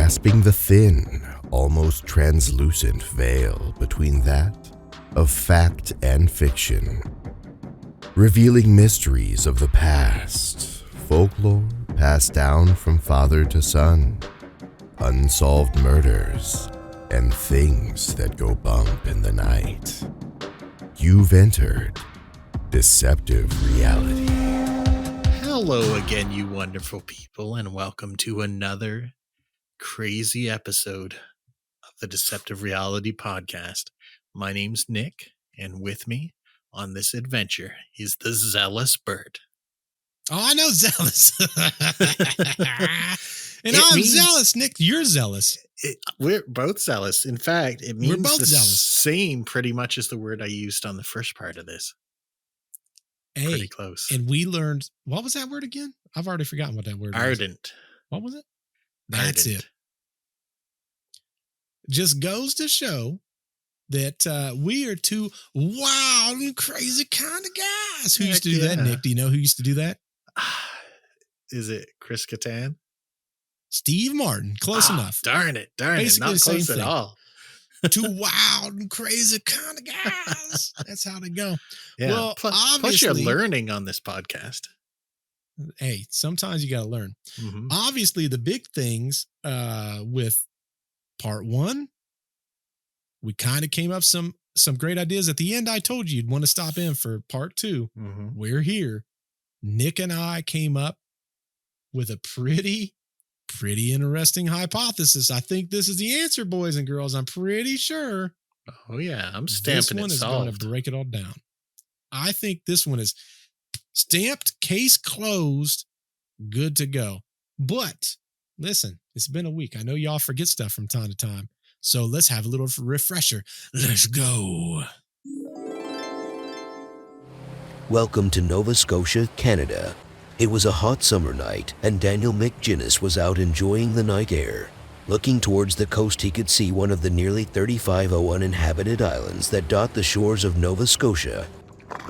grasping the thin, almost translucent veil between that of fact and fiction, revealing mysteries of the past, folklore passed down from father to son, unsolved murders, and things that go bump in the night. You've entered Deceptive Reality. Hello again, you wonderful people, and welcome to another crazy episode of the Deceptive Reality podcast. My name's Nick, and with me on this adventure is the Zealous Bird. Oh, I know Zealous. And I'm zealous, Nick. You're zealous. We're both zealous. In fact, it means We're both the zealous. same pretty much as the word I used on the first part of this. Hey, Pretty close. and we learned, what was that word again? I've already forgotten what that word was. Ardent. What was it? That's Ardent. it. Just goes to show that we are two wild and crazy kind of guys. Who used to do that, Nick? Do you know who used to do that? Is it Chris Kattan? Steve Martin. Close enough. Darn it. Basically Not the same close at thing. all. Two wild and crazy kind of guys. That's how they go. Yeah. Well, Plus you're obviously- learning on this podcast. Hey, sometimes you got to learn. Mhm. Obviously, the big things with part one, we kind of came up some great ideas. At the end, I told you you'd want to stop in for part two. Mhm. We're here. Nick and I came up with a pretty interesting hypothesis. I think this is the answer, boys and girls. I'm pretty sure Oh yeah, I'm this stamping one it is going solved. to break it all down. I think this one is stamped, case closed, good to go. But listen, it's been a week. I know y'all forget stuff from time to time. So let's have a little refresher. Let's go. Welcome to Nova Scotia, Canada. It was a hot summer night, and Daniel McGinnis was out enjoying the night air. Looking towards the coast, he could see one of the nearly 35 uninhabited islands that dot the shores of Nova Scotia.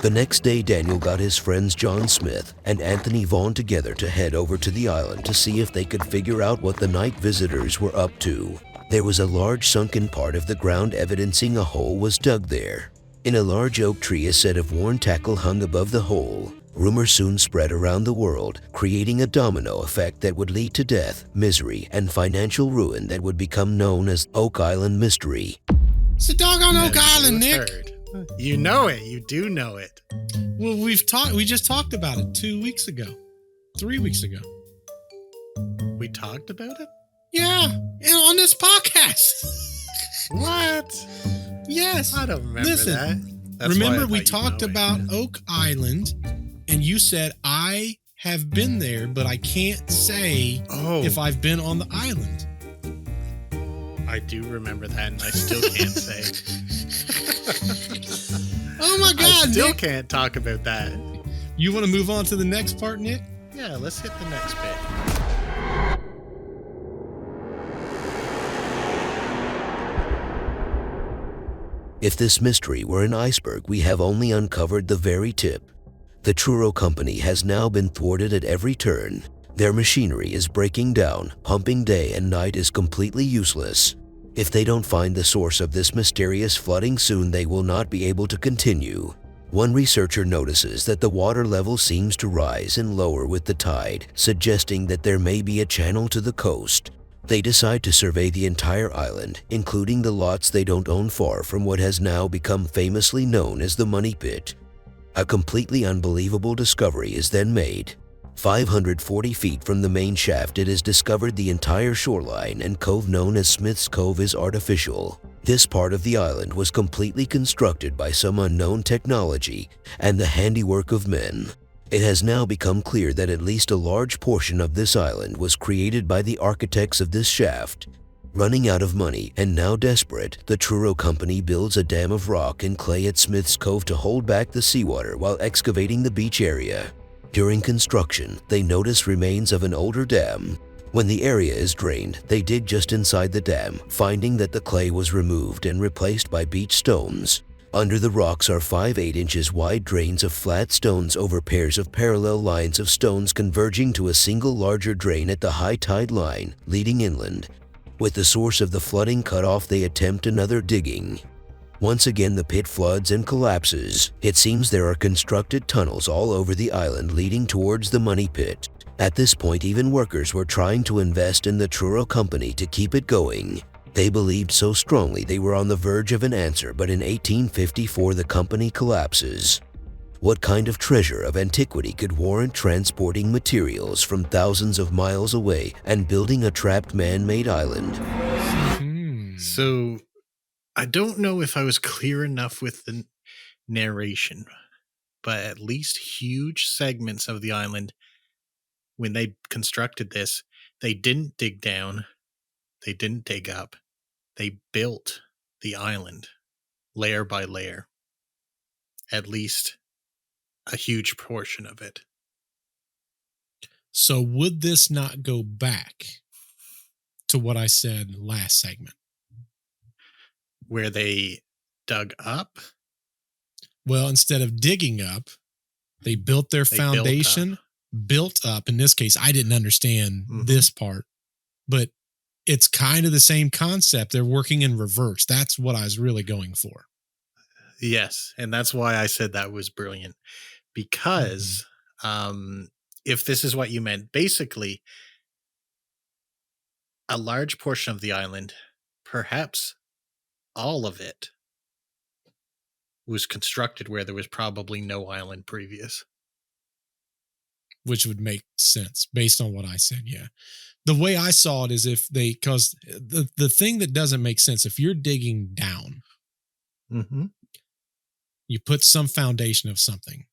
The next day, Daniel got his friends John Smith and Anthony Vaughn together to head over to the island to see if they could figure out what the night visitors were up to. There was a large sunken part of the ground evidencing a hole was dug there. In a large oak tree, a set of worn tackle hung above the hole. Rumors soon spread around the world, creating a domino effect that would lead to death, misery, and financial ruin that would become known as Oak Island Mystery. It's a doggone Oak Never Island, Nick. heard. You know it. You do know it. Well, we just talked about it 2 weeks ago, 3 weeks ago. We talked about it? Yeah, and on this podcast. What? Yes. I don't remember Listen, that. That's why I remember we thought you'd talked know it. about Oak Island, and you said, I have been there, but I can't say if I've been on the island. I do remember that, and I still can't say. Oh my God, I still Nick. can't talk about that. You want to move on to the next part, Nick? Yeah, let's hit the next bit. If this mystery were an iceberg, we have only uncovered the very tip. The Truro company has now been thwarted at every turn. Their machinery is breaking down, pumping day and night is completely useless. If they don't find the source of this mysterious flooding soon, they will not be able to continue. One researcher notices that the water level seems to rise and lower with the tide, suggesting that there may be a channel to the coast. They decide to survey the entire island, including the lots they don't own far from what has now become famously known as the Money Pit. A completely unbelievable discovery is then made. 540 feet from the main shaft, it is discovered the entire shoreline and cove known as Smith's Cove is artificial. This part of the island was completely constructed by some unknown technology and the handiwork of men. It has now become clear that at least a large portion of this island was created by the architects of this shaft. Running out of money and now desperate, the Truro company builds a dam of rock and clay at Smith's Cove to hold back the seawater while excavating the beach area. During construction, they notice remains of an older dam. When the area is drained, they dig just inside the dam, finding that the clay was removed and replaced by beach stones. Under the rocks are 5 8-inch wide drains of flat stones over pairs of parallel lines of stones converging to a single larger drain at the high tide line, leading inland. With the source of the flooding cut off, they attempt another digging. Once again, the pit floods and collapses. It seems there are constructed tunnels all over the island leading towards the money pit. At this point, even workers were trying to invest in the Truro company to keep it going. They believed so strongly they were on the verge of an answer, but in 1854 the company collapses. What kind of treasure of antiquity could warrant transporting materials from thousands of miles away and building a trapped man-made island? So, I don't know if I was clear enough with the narration, but at least huge segments of the island, when they constructed this, they didn't dig down, they didn't dig up, they built the island layer by layer. At least a huge portion of it. So would this not go back to what I said last segment? Where they dug up? Well, instead of digging up, they built their foundation, built up. In this case, I didn't understand this part, but it's kind of the same concept. They're working in reverse. That's what I was really going for. Yes, and that's why I said that was brilliant. Because if this is what you meant, basically, a large portion of the island, perhaps all of it, was constructed where there was probably no island previous. Which would make sense based on what I said, yeah. The way I saw it is because the thing that doesn't make sense, if you're digging down, you put some foundation of something,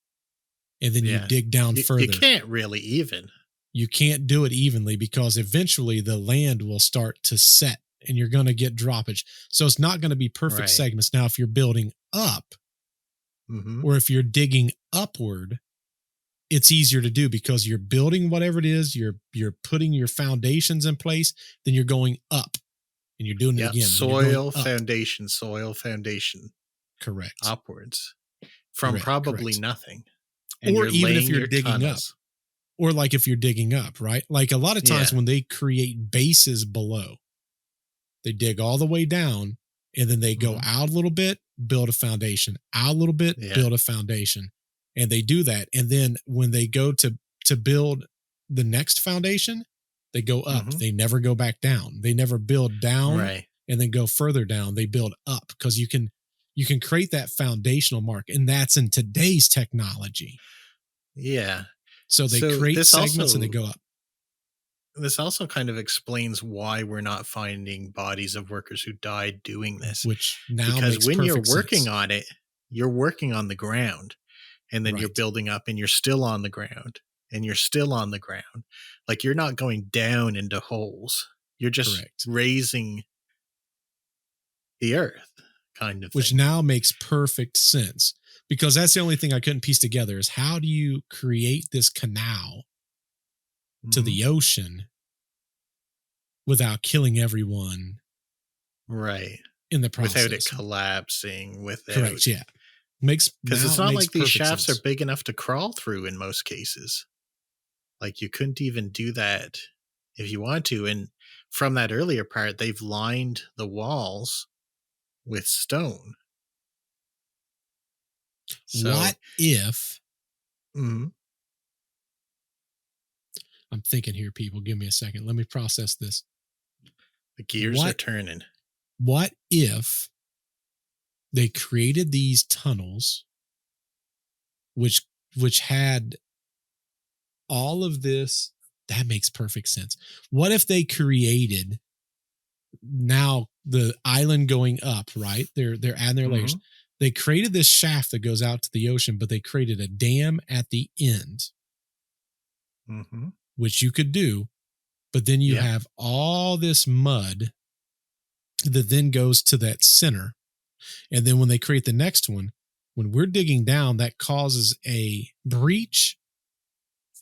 and then you dig down further. You can't really even. You can't do it evenly because eventually the land will start to set and you're going to get droppage. So it's not going to be perfect segments. Now, if you're building up or if you're digging upward, it's easier to do because you're building whatever it is, you're putting your foundations in place, then you're going up and you're doing it again. Soil foundation. Correct. Upwards from probably nothing. And or even if you're digging up, or like if you're digging up, right? Like a lot of times when they create bases below, they dig all the way down and then they go out a little bit, build a foundation, out a little bit, build a foundation. And they do that. And then when they go to build the next foundation, they go up. They never go back down. They never build down and then go further down. They build up because you can create that foundational mark. And that's in today's technology. Yeah. So they create segments and they go up. This also kind of explains why we're not finding bodies of workers who died doing this. Which now because when you're working sense. on it, you're working on the ground. And then you're building up and you're still on the ground. And you're still on the ground. Like you're not going down into holes. You're just raising the earth kind of thing. Which now makes perfect sense. Because that's the only thing I couldn't piece together is how do you create this canal to the ocean without killing everyone? Right. In the process. Without it collapsing. Correct, yeah. Because it's not like these shafts are big enough to crawl through in most cases. Like you couldn't even do that if you want to. And from that earlier part, they've lined the walls with stone. So, what if I'm thinking here, people, give me a second. Let me process this. The gears are turning. What if they created these tunnels which had all of this? That makes perfect sense. What if they created now the island going up, right? They're adding their layers. They created this shaft that goes out to the ocean, but they created a dam at the end, which you could do. But then you have all this mud that then goes to that center. And then when they create the next one, when we're digging down, that causes a breach.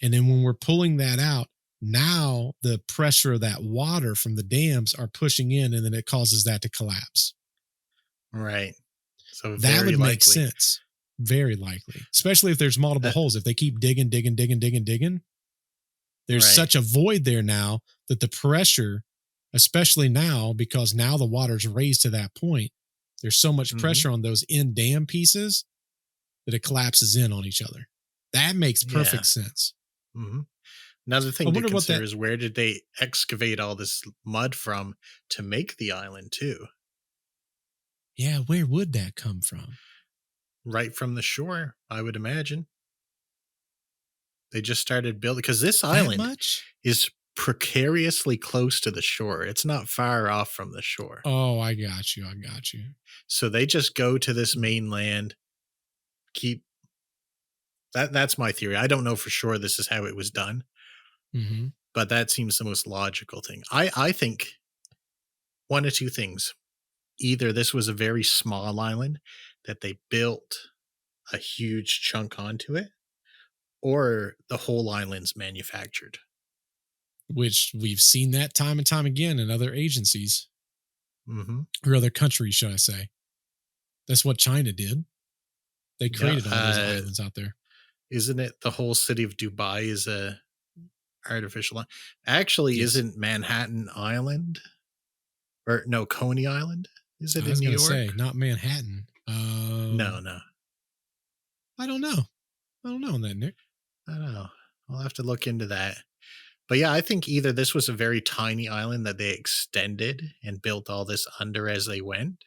And then when we're pulling that out, now the pressure of that water from the dams are pushing in, and then it causes that to collapse. Right. So that would make sense. Very likely. Especially if there's multiple holes. If they keep digging, there's such a void there now that the pressure especially now, because now the water's raised to that point. There's so much pressure on those end dam pieces that it collapses in on each other. That makes perfect sense. Mm-hmm. Another thing I to wonder what consider is where did they excavate all this mud from to make the island too? Yeah, where would that come from? Right from the shore, I would imagine. They just started building because this That island much? is precariously close to the shore. It's not far off from the shore. Oh, I got you. I got you. So they just go to this mainland, keep that's my theory. I don't know for sure this is how it was done, Mm-hmm. but that seems the most logical thing. I think one of two things. Either this was a very small island that they built a huge chunk onto it, or the whole island's manufactured. Which we've seen that time and time again in other agencies or other countries, should I say. That's what China did. They created all those islands out there. Isn't it the whole city of Dubai is a artificial island? Actually, Yes. Isn't Manhattan Island or no, Coney Island? Is it I in was New going to York? say, not Manhattan. No. I don't know. I don't know on that, Nick. I don't know. I'll have to look into that. But yeah, I think either this was a very tiny island that they extended and built all this under as they went,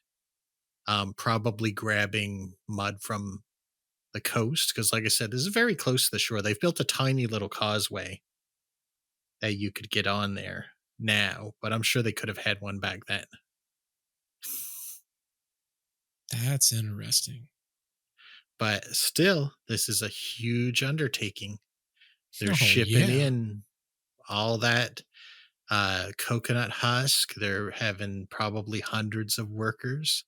probably grabbing mud from the coast. Because like I said, this is very close to the shore. They've built a tiny little causeway that you could get on there now, but I'm sure they could have had one back then. That's interesting. But still, this is a huge undertaking. They're shipping in all that coconut husk. They're having probably hundreds of workers.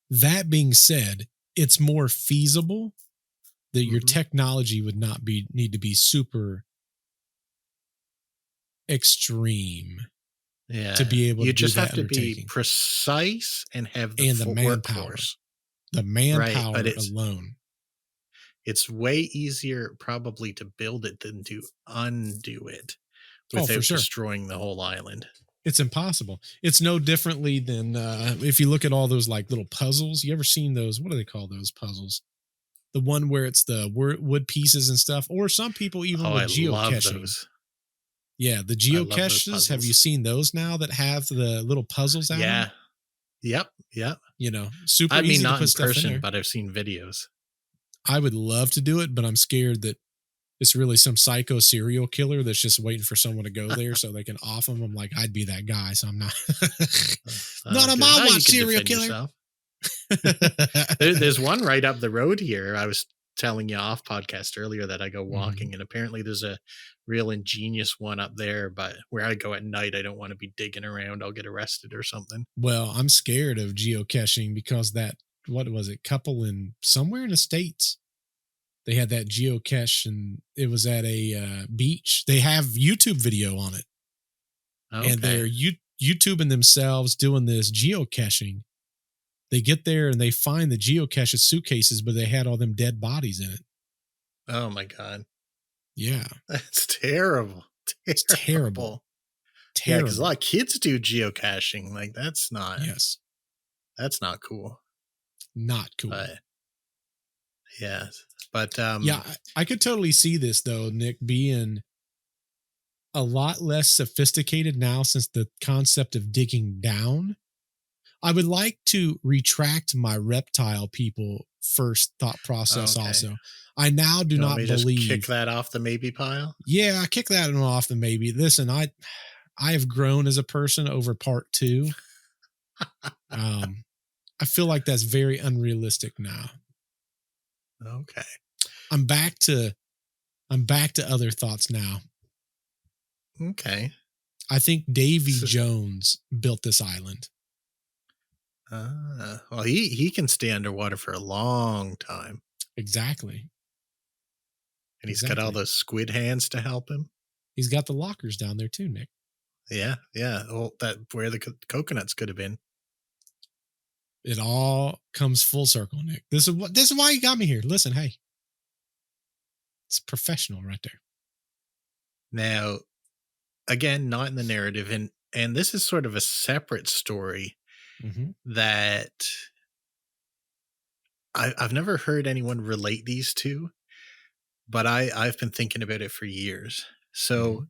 That being said, it's more feasible that your technology would not need to be super extreme to be able to do that. You just have to be precise and have the manpower. The manpower alone. It's way easier probably to build it than to undo it without destroying the whole island. It's impossible. It's no differently than if you look at all those like little puzzles. You ever seen those? What do they call those puzzles? The one where it's the wood pieces and stuff, or some people even with geocaching. Love those. Yeah, the geocaches. Have you seen those now that have the little puzzles out? Yeah. Yep. You know, super easy to put stuff in there. But I've seen videos. I would love to do it, but I'm scared that it's really some psycho serial killer that's just waiting for someone to go there so they can off them. I'm like, I'd be that guy, so I'm not. Not on my watch, serial killer. There's one right up the road here. I was telling you off podcast earlier that I go walking, and apparently there's a real ingenious one up there, but where I go at night, I don't want to be digging around. I'll get arrested or something. Well, I'm scared of geocaching because what was it? Couple in somewhere in the States. They had that geocache and it was at a beach. They have YouTube video on it. Okay. And they're YouTubing themselves doing this geocaching. They get there and they find the geocache's suitcases, but they had all them dead bodies in it. Oh my God. Yeah. That's terrible. It's terrible. Yeah, because a lot of kids do geocaching. Like that's not cool. Not cool. Yeah. But yeah, I could totally see this though, Nick, being a lot less sophisticated now since the concept of digging down. I would like to retract my reptile people first thought process. Okay. Also, I now do not believe. Just kick that off the maybe pile. Yeah, I kick that off the maybe. Listen, I have grown as a person over part 2. I feel like that's very unrealistic now. Okay. I'm back to other thoughts now. Okay. I think Davy Jones built this island. Well, he can stay underwater for a long time. Exactly. And he's got all those squid hands to help him. He's got the lockers down there too, Nick. Yeah. Well, that where the coconuts could have been. It all comes full circle, Nick. This is why you got me here. Listen, hey, it's professional right there. Now, again, not in the narrative, and And this is sort of a separate story that I've never heard anyone relate these two, but I've been thinking about it for years. So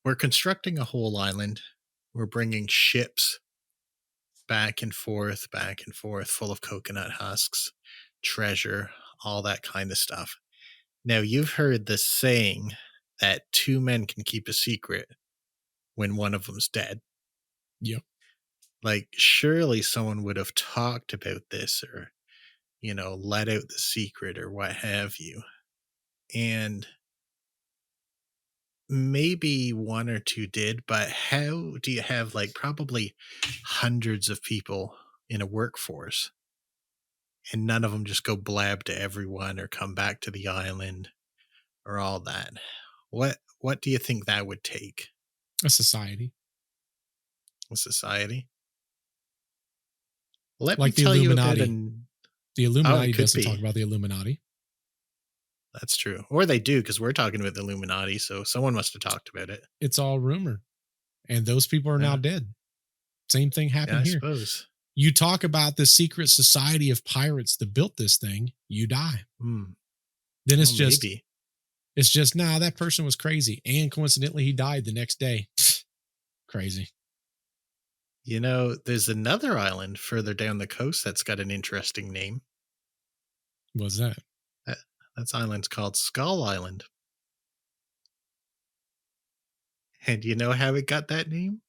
we're constructing a whole island. We're bringing ships back and forth, full of coconut husks, treasure, all that kind of stuff. Now, you've heard the saying that two men can keep a secret when one of them's dead. Yep. Like, surely someone would have talked about this or, let out the secret or what have you. And maybe one or two did, but how do you have like probably hundreds of people in a workforce and none of them just go blab to everyone or come back to the island or all that? What do you think that would take? A society. A society? Let Like me the tell you about Illuminati. The Illuminati could doesn't be. talk about the Illuminati. That's true. Or they do, because we're talking about the Illuminati, so someone must have talked about it. It's all rumor. And those people are now dead. Same thing happened I here. suppose. You talk about the secret society of pirates that built this thing, you die. Then it's maybe. It's just, nah, that person was crazy. And coincidentally, he died the next day. Crazy. There's another island further down the coast that's got an interesting name. What's that? That island's called Skull Island. And you know how it got that name?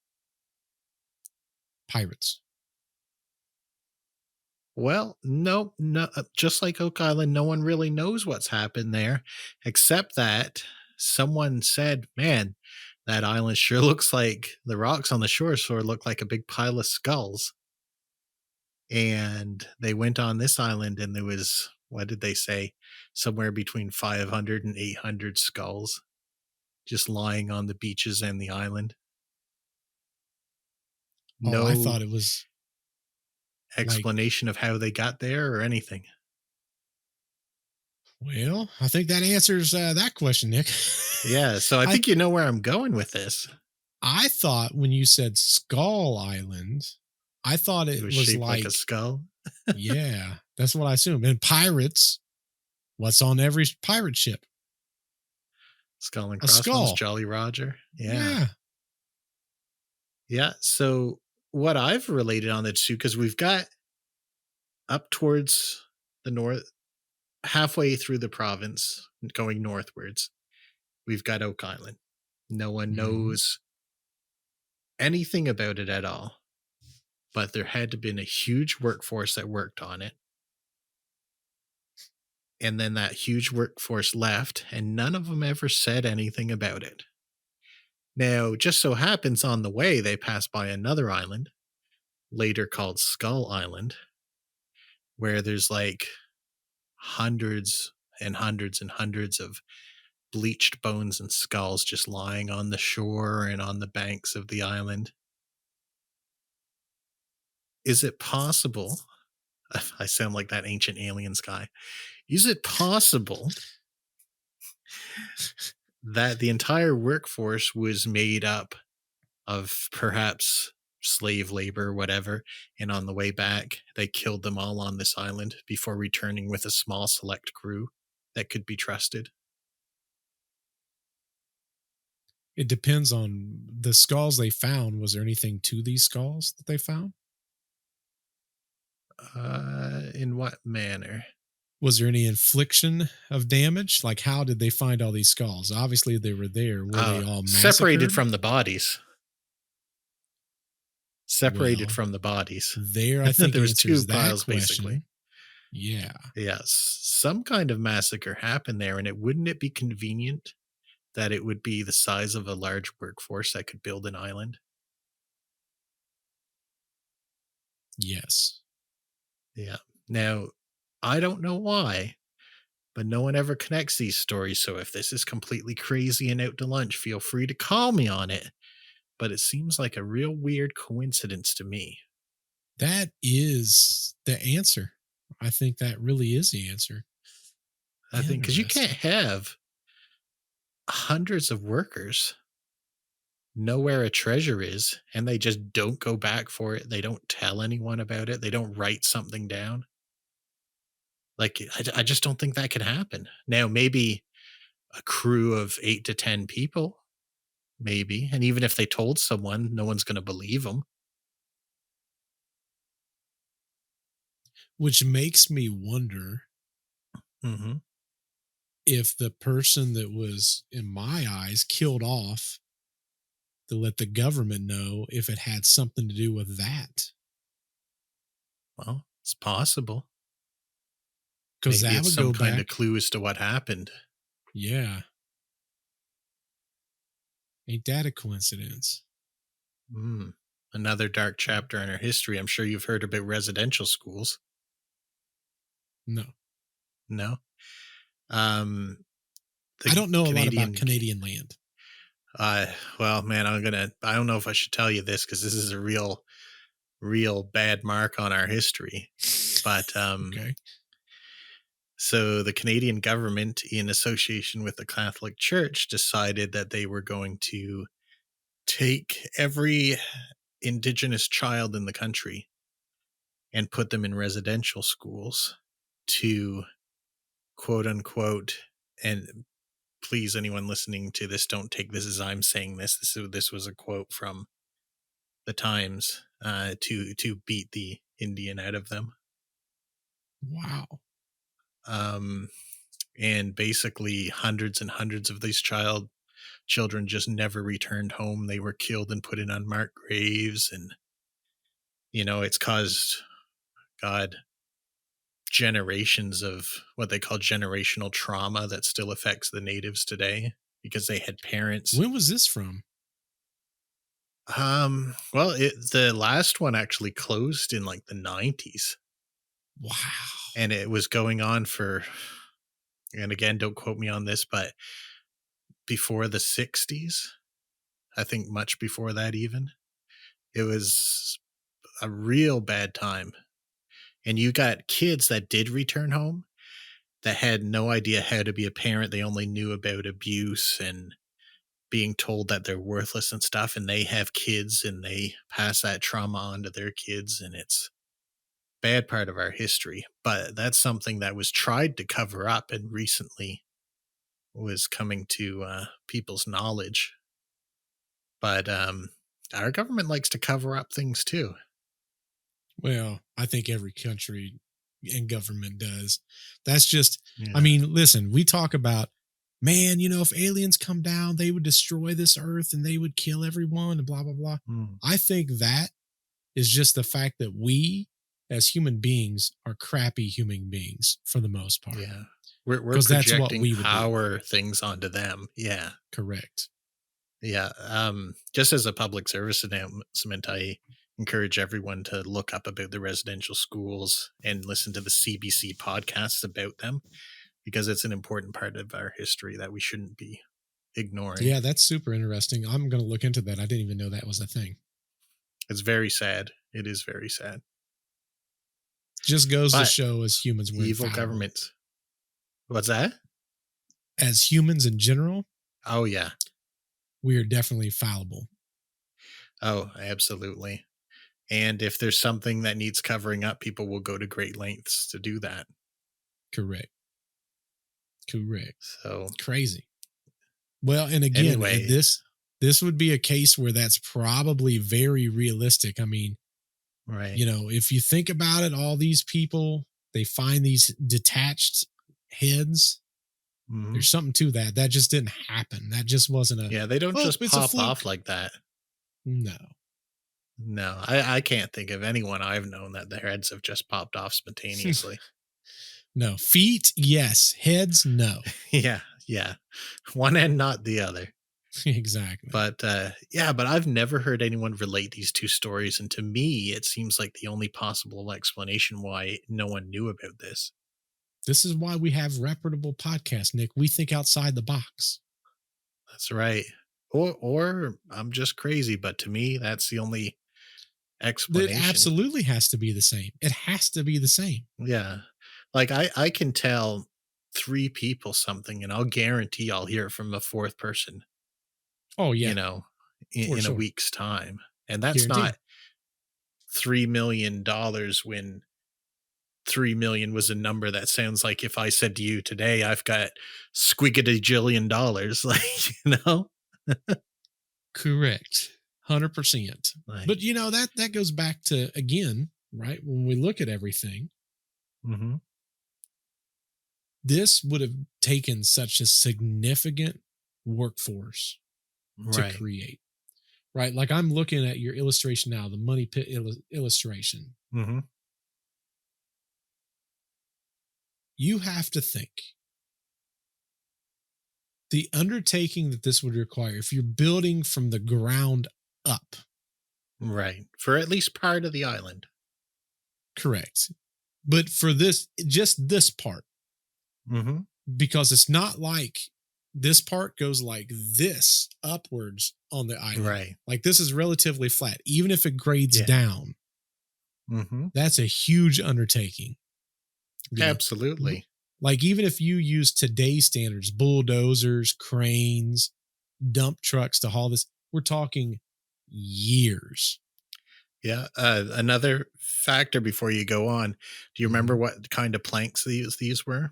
Pirates. Well, no, just like Oak Island, no one really knows what's happened there, except that someone said, man, that island sure looks like the rocks on the shore sort of look like a big pile of skulls. And they went on this island and there was, what did they say? Somewhere between 500 and 800 skulls just lying on the beaches and the island. No, I thought it was explanation of how they got there or anything. Well, I think that answers that question, Nick. Yeah, so I think you know where I'm going with this. I thought when you said Skull Island, I thought it was shaped like a skull. Yeah, that's what I assumed. And pirates, what's on every pirate ship? Skull and crossbones, Jolly Roger. Yeah. So what I've related on the two, because we've got up towards the north, halfway through the province, going northwards, we've got Oak Island. No one knows anything about it at all. But there had to have been a huge workforce that worked on it. And then that huge workforce left, and none of them ever said anything about it. Now, just so happens on the way, they passed by another island, later called Skull Island, where there's like hundreds and hundreds and hundreds of bleached bones and skulls just lying on the shore and on the banks of the island. Is it possible? I sound like that ancient aliens guy. Is it possible that the entire workforce was made up of perhaps slave labor, whatever, and on the way back, they killed them all on this island before returning with a small select crew that could be trusted? It depends on the skulls they found. Was there anything to these skulls that they found? In what manner? Was there any infliction of damage? Like, how did they find all these skulls? Obviously, they were there. Were they all massacred? Separated from the bodies. From the bodies. There, I think there was two piles, question. Basically. Yeah. Yes. Some kind of massacre happened there, and wouldn't it be convenient that it would be the size of a large workforce that could build an island? Yes. Yeah. Now, I don't know why, but no one ever connects these stories. So if this is completely crazy and out to lunch, feel free to call me on it. But it seems like a real weird coincidence to me. That is the answer. I think that really is the answer. I think because you can't have hundreds of workers know where a treasure is and they just don't go back for it. They don't tell anyone about it. They don't write something down. Like, I just don't think that could happen. Now, maybe a crew of 8 to 10 people, maybe. And even if they told someone, no one's going to believe them. Which makes me wonder Mm-hmm. if the person that was, in my eyes, killed off to let the government know, if it had something to do with that. Well, it's possible. Because Maybe that it's would some go kind of back. clue as to what happened. Yeah. Ain't that a coincidence? Mm. Another dark chapter in our history. I'm sure you've heard about residential schools. No. No? I don't know a lot Canadian about Canadian land. Well, man, I don't know if I should tell you this because this is a real bad mark on our history. But Okay. so the Canadian government, in association with the Catholic Church, decided that they were going to take every Indigenous child in the country and put them in residential schools to, quote unquote, and please, anyone listening to this, don't take this as I'm saying this. This was a quote from the Times, to beat the Indian out of them. Wow. And basically hundreds and hundreds of these children just never returned home. They were killed and put in unmarked graves, and it's caused, God, generations of what they call generational trauma that still affects the natives today because they had parents. When was this from? Well, the last one actually closed in like the 90s. Wow. And it was going on for, and again, don't quote me on this, but before the 60s, I think much before that even. It was a real bad time. And you got kids that did return home that had no idea how to be a parent. They only knew about abuse and being told that they're worthless and stuff. And they have kids and they pass that trauma on to their kids. And it's a bad part of our history. But that's something that was tried to cover up and recently was coming to people's knowledge. But our government likes to cover up things too. Well, I think every country and government does. That's just, Yeah. I mean, listen, we talk about, man, if aliens come down, they would destroy this earth and they would kill everyone and blah, blah, blah. I think that is just the fact that we as human beings are crappy human beings for the most part. Yeah. We're 'Cause that's what projecting we would do. our things onto them. Yeah. Correct. Yeah. Just as a public service announcement, I encourage everyone to look up about the residential schools and listen to the CBC podcasts about them because it's an important part of our history that we shouldn't be ignoring. Yeah, that's super interesting. I'm going to look into that. I didn't even know that was a thing. It's very sad. It is very sad. Just goes to But show as humans, we're evil infallible. governments. What's that? As humans in general, Oh, yeah. we are definitely fallible. Oh, absolutely. And if there's something that needs covering up, people will go to great lengths to do that. Correct. So Crazy. Well, and again, Anyway. this would be a case where that's probably very realistic. I mean, right. if you think about it, all these people, they find these detached heads. Mhm. There's something to that. That just didn't happen. That just wasn't a, Yeah, they don't just it's a pop fluke. off like that. No. I can't think of anyone I've known that their heads have just popped off spontaneously. No. Feet, yes. Heads, no. Yeah. One end, not the other. Exactly. But but I've never heard anyone relate these two stories. And to me, it seems like the only possible explanation why no one knew about this. This is why we have reputable podcasts, Nick. We think outside the box. That's right. Or I'm just crazy, but to me, that's the only explanation. It absolutely has to be the same. It has to be the same. Yeah. Like I can tell 3 people something and I'll guarantee I'll hear it from a 4th person. Oh, yeah. in a sure. week's time. And that's Guaranteed. not $3 million when 3 million was a number that sounds like if I said to you today, I've got squiggity-jillion dollars, like, you know? Correct. 100%. Like, But that goes back to, again, right? When we look at everything, mm-hmm. this would have taken such a significant workforce to Right. create, right? Like I'm looking at your illustration now, the money pit illustration. Mm-hmm. You have to think the undertaking that this would require if you're building from the ground up. Right. For at least part of the island. Correct. But for just this part, Mm-hmm. because it's not like this part goes like this upwards on the island. Right. Like this is relatively flat. Even if it grades down, mm-hmm. that's a huge undertaking. Absolutely. Like even if you use today's standards, bulldozers, cranes, dump trucks to haul this, we're talking years. Yeah. Another factor before you go on, do you remember what kind of planks these were?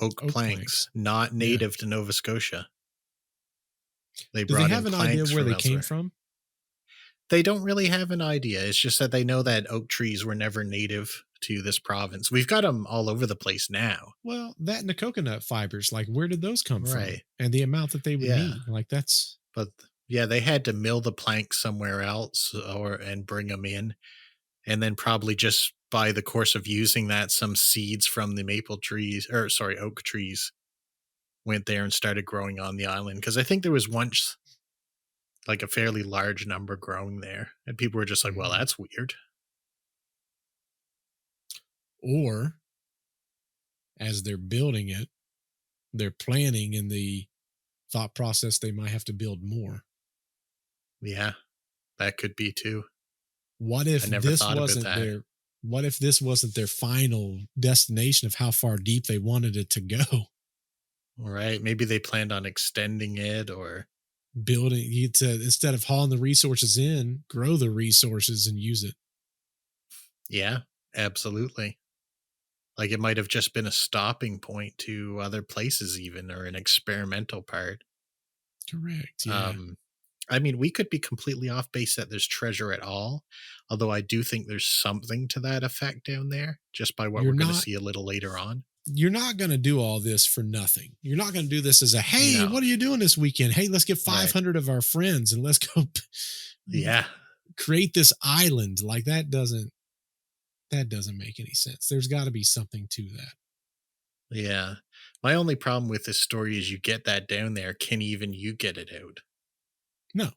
Oak planks, not native to Nova Scotia. They Do brought they have in an idea planks where from they elsewhere. came from? They don't really have an idea. It's just that they know that oak trees were never native to this province. We've got them all over the place now. Well, that and the coconut fibers, like where did those come from? Right. And the amount that they would need, like that's. But yeah, they had to mill the planks somewhere else and bring them in. And then probably just by the course of using that, some seeds from the oak trees went there and started growing on the island. Because I think there was once like a fairly large number growing there. And people were just like, well, that's weird. Or as they're building it, they're planning in the thought process they might have to build more. Yeah, that could be too. What if this wasn't their final destination of how far deep they wanted it to go? Right. Maybe they planned on extending it or building instead of hauling the resources in, grow the resources and use it. Yeah, absolutely. Like it might have just been a stopping point to other places even, or an experimental part. Correct. Yeah. I mean, we could be completely off base that there's treasure at all, although I do think there's something to that effect down there, just by what we're going to see a little later on. You're not going to do all this for nothing. You're not going to do this as hey, what are you doing this weekend? Hey, let's get 500 of our friends and let's go create this island. Like that doesn't make any sense. There's got to be something to that. Yeah. My only problem with this story is you get that down there. Can even you get it out? No.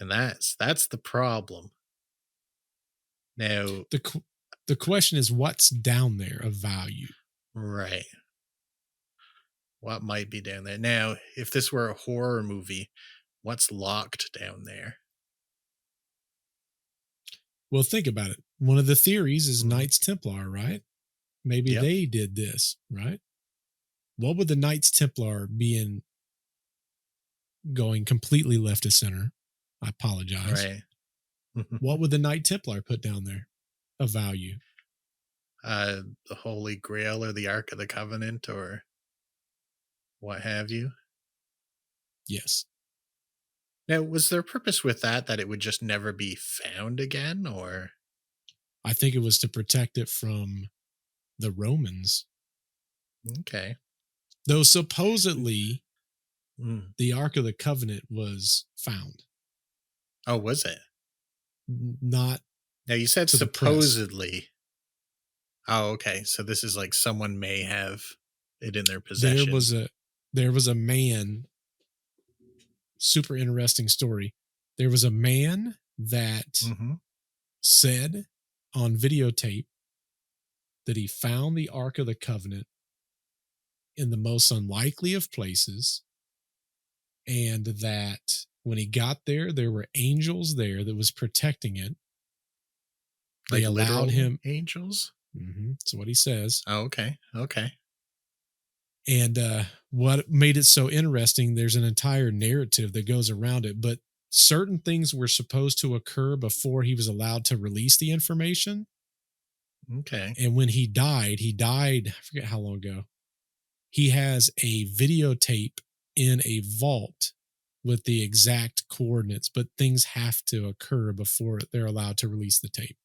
And that's the problem. Now, the question is what's down there of value? Right. What might be down there? Now, if this were a horror movie, what's locked down there? Well, think about it. One of the theories is Knights Templar, right? Maybe they did this, right? What would the Knights Templar be going completely left of center? I apologize. Right. What would the Knight Templar put down there of value? The Holy Grail or the Ark of the Covenant or what have you? Yes. Now, was their purpose with that it would just never be found again, or? I think it was to protect it from the Romans. Okay. Though supposedly the Ark of the Covenant was found. Oh, was it? Not. Now you said supposedly. Oh, okay. So this is like someone may have it in their possession. There was a man. Super interesting story. There was a man that said on videotape that he found the Ark of the Covenant in the most unlikely of places, and that when he got there, there were angels there that was protecting it. They allowed him angels. That's what he says. Oh, okay. Okay. And what made it so interesting, there's an entire narrative that goes around it, but certain things were supposed to occur before he was allowed to release the information. Okay. And when he died, I forget how long ago, he has a videotape in a vault with the exact coordinates, but things have to occur before they're allowed to release the tape.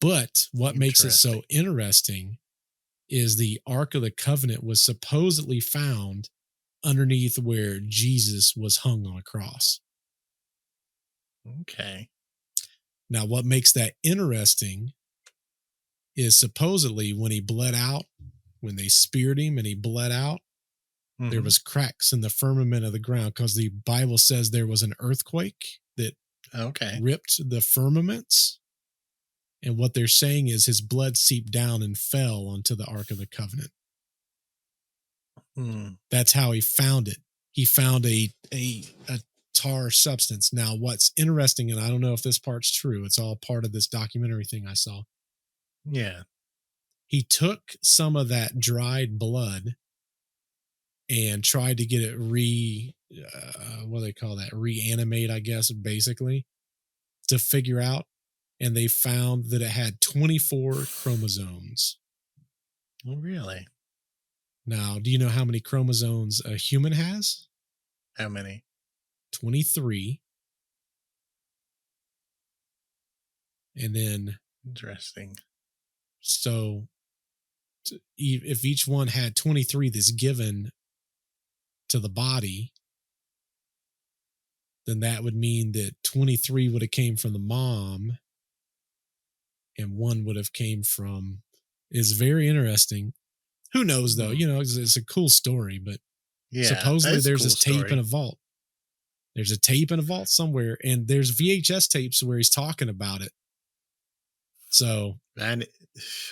But what makes it so interesting is the Ark of the Covenant was supposedly found underneath where Jesus was hung on a cross. Okay. Now, what makes that interesting is supposedly when he bled out, when they speared him and he bled out, there was cracks in the firmament of the ground because the Bible says there was an earthquake that ripped the firmaments. And what they're saying is his blood seeped down and fell onto the Ark of the Covenant. That's how he found it. He found a tar substance. Now, what's interesting, and I don't know if this part's true, it's all part of this documentary thing I saw. Yeah. He took some of that dried blood and tried to get it what do they call that? Reanimate, I guess, basically, to figure out. And they found that it had 24 chromosomes. Oh, really? Now, do you know how many chromosomes a human has? How many? 23. And then... Interesting. So, if each one had 23 that's given to the body, then that would mean that 23 would have came from the mom and one would have came from... Is very interesting. Who knows, though? You know, it's a cool story, but supposedly there's this tape in a vault. There's a tape in a vault somewhere, and there's VHS tapes where he's talking about it. So, and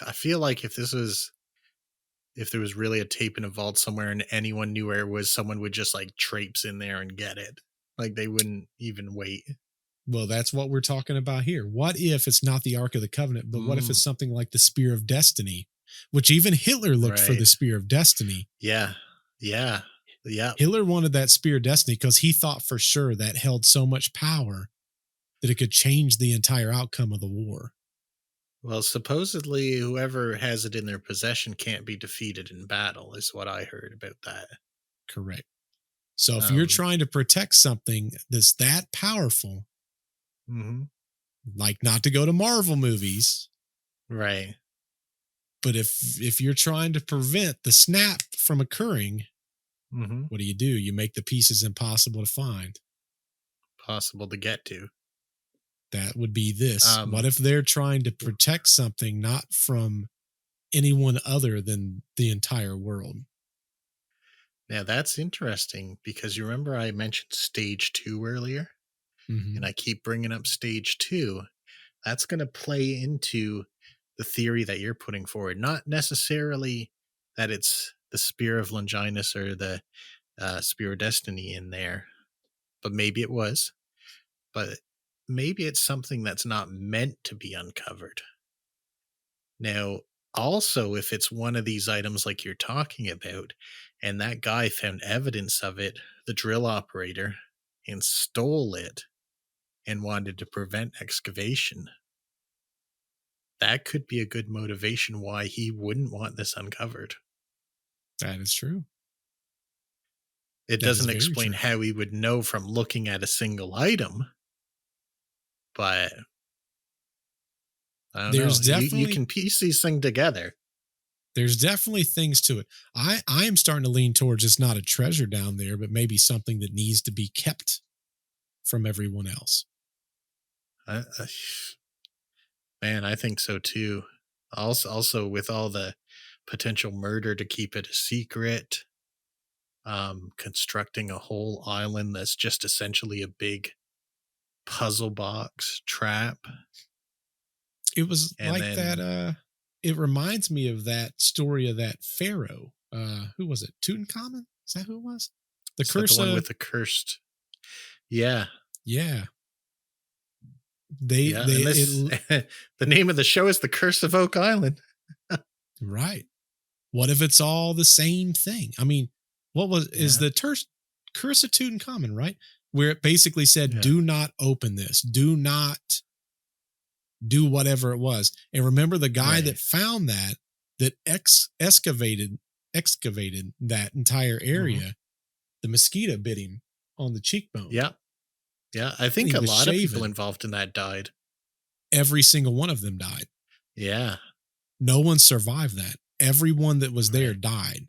I feel like if there was really a tape in a vault somewhere and anyone knew where it was, someone would just like traipse in there and get it. Like they wouldn't even wait. Well, that's what we're talking about here. What if it's not the Ark of the Covenant, but what if it's something like the Spear of Destiny, which even Hitler looked for the Spear of Destiny. Yeah. Hitler wanted that Spear of Destiny because he thought for sure that held so much power that it could change the entire outcome of the war. Well, supposedly whoever has it in their possession can't be defeated in battle, is what I heard about that. Correct. So if you're trying to protect something that's that powerful, like not to go to Marvel movies, right? But if you're trying to prevent the snap from occurring, what do? You make the pieces impossible to find, possible to get to. That would be this. What if they're trying to protect something not from anyone other than the entire world? Now that's interesting because you remember I mentioned stage 2 earlier, and I keep bringing up stage 2. That's going to play into the theory that you're putting forward. Not necessarily that it's the Spear of Longinus or the Spear of Destiny in there, but maybe it was. But maybe it's something that's not meant to be uncovered. Now, also, if it's one of these items like you're talking about, and that guy found evidence of it, the drill operator, and stole it and wanted to prevent excavation, that could be a good motivation why he wouldn't want this uncovered. That is true. It doesn't explain how he would know from looking at a single item, but I don't know. Definitely, you can piece these things together. There's definitely things to it. I am starting to lean towards it's not a treasure down there, but maybe something that needs to be kept from everyone else. Man, I think so too. Also with all the potential murder to keep it a secret, constructing a whole island that's just essentially a big puzzle box trap. It was that. It reminds me of that story of that pharaoh. Who was it? Tutankhamun? Is that who it was? The curse, the one with the cursed. Yeah. The name of the show is The Curse of Oak Island. Right. What if it's all the same thing? I mean, is the Curse of Tutankhamun, right? Where it basically said, do not open this. Do not do whatever it was. And remember the guy that found that excavated that entire area, the mosquito bit him on the cheekbone. Yeah. Yeah. I think a lot of people involved in that died. Every single one of them died. Yeah. No one survived that. Everyone that was there died.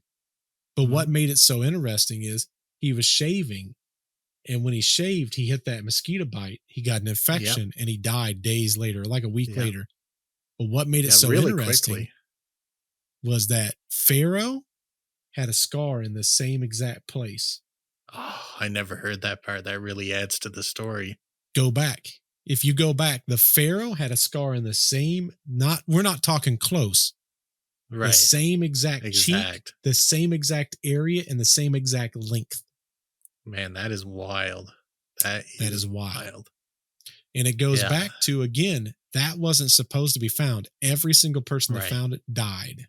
But what made it so interesting is he was shaving, and when he shaved, he hit that mosquito bite. He got an infection, and he died days later, like a week later. But what made it so really interesting was that Pharaoh had a scar in the same exact place. Oh, I never heard that part. That really adds to the story. Go back. If you go back, the Pharaoh had a scar in the same, we're not talking close. Right. The same exact cheek, the same exact area, and the same exact length. Man, that is wild. That is wild. And it goes back to, again, that wasn't supposed to be found. Every single person that found it died.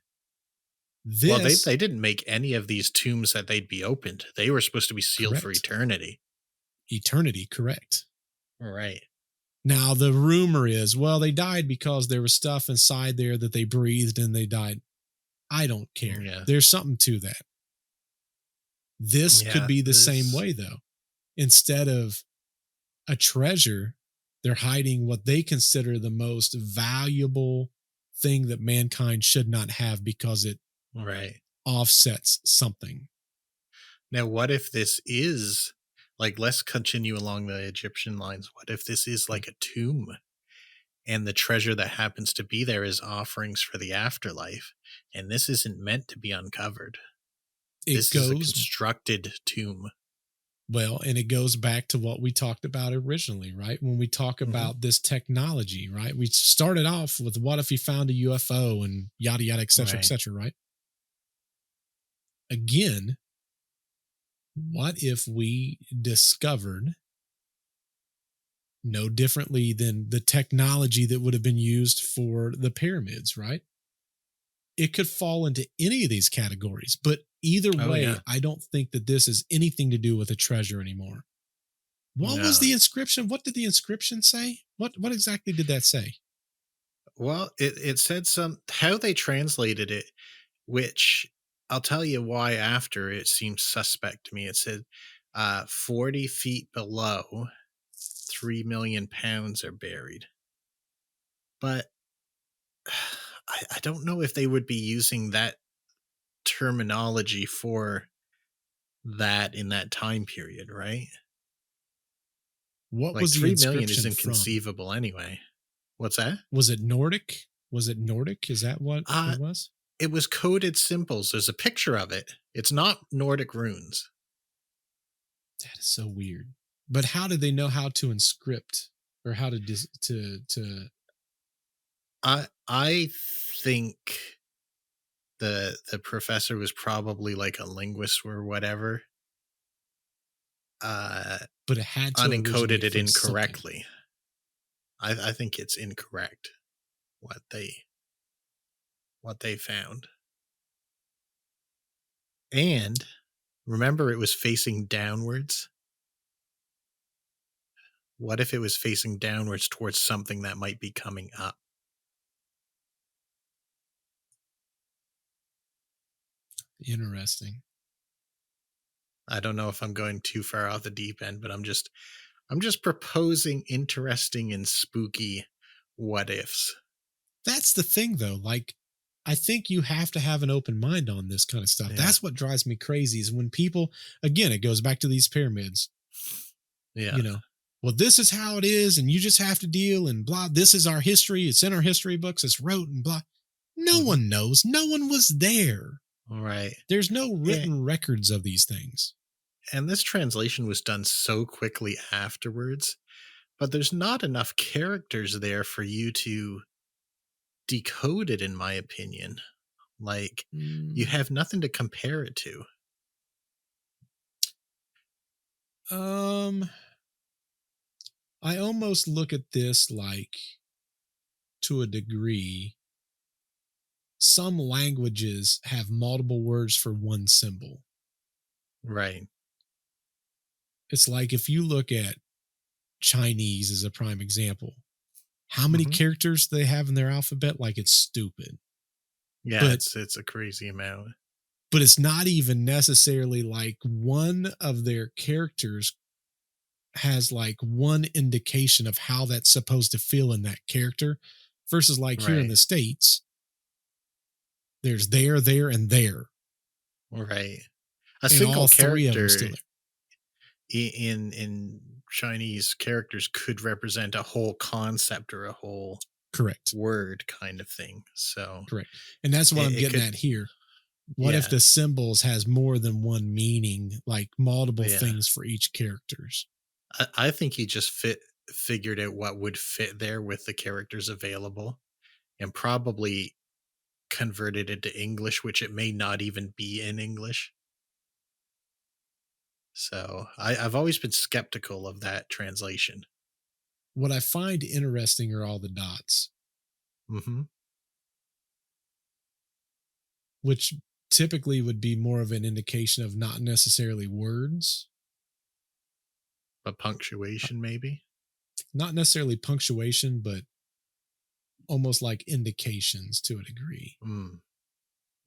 Well, they didn't make any of these tombs that they'd be opened. They were supposed to be sealed for eternity. Eternity, correct. Right. Now, the rumor is, well, they died because there was stuff inside there that they breathed and they died. I don't care. Yeah. There's something to that. This could be the same way, though. Instead of a treasure, they're hiding what they consider the most valuable thing that mankind should not have because it offsets something. Now, what if this is, like, let's continue along the Egyptian lines. What if this is like a tomb? And the treasure that happens to be there is offerings for the afterlife. And this isn't meant to be uncovered. This is a constructed tomb. Well, and it goes back to what we talked about originally, right? When we talk about this technology, right? We started off with what if you found a UFO and yada, yada, et cetera, right? Again, what if we discovered, no differently than the technology that would have been used for the pyramids, right? It could fall into any of these categories, but either way, I don't think that this has anything to do with a treasure anymore. What was the inscription? What did the inscription say? What exactly did that say? Well, it said how they translated it, which I'll tell you why after. It seems suspect to me. It said 40 feet below, 3 million pounds are buried. But I don't know if they would be using that terminology for that in that time period, right? What was 3 million is inconceivable anyway. What's that? Was it Nordic? Was it Nordic? Is that what it was? It was coded symbols. There's a picture of it. It's not Nordic runes. That is so weird. But how did they know how to inscript or how to I think the professor was probably like a linguist or whatever. But it had to unencoded it incorrectly. I think it's incorrect what they found. And remember, it was facing downwards. What if it was facing downwards towards something that might be coming up? Interesting. I don't know if I'm going too far off the deep end, but I'm just proposing interesting and spooky what ifs. That's the thing, though. Like, I think you have to have an open mind on this kind of stuff. Yeah. That's what drives me crazy is when people, again, it goes back to these pyramids. Yeah. You know, well, this is how it is, and you just have to deal and blah. This is our history. It's in our history books. It's wrote and blah. No one knows. No one was there. All right. There's no written records of these things. And this translation was done so quickly afterwards, but there's not enough characters there for you to decode it, in my opinion. Like, you have nothing to compare it to. I almost look at this like, to a degree, some languages have multiple words for one symbol. Right. It's like if you look at Chinese as a prime example, how many characters they have in their alphabet? Like, it's stupid. Yeah, But it's a crazy amount. But it's not even necessarily like one of their characters has like one indication of how that's supposed to feel in that character versus like here in Right. the States, there's there, and there. Right. A And single all three of them character still there. in Chinese characters could represent a whole concept or a whole Correct. word kind of thing. So Correct. And that's what I'm getting at here. What if the symbols has more than one meaning, like multiple things for each characters? I think he just figured out what would fit there with the characters available and probably converted it to English, which it may not even be in English. So I've always been skeptical of that translation. What I find interesting are all the dots. Mm-hmm. Which typically would be more of an indication of not necessarily words. But punctuation, maybe? Not necessarily punctuation, but almost like indications to a degree.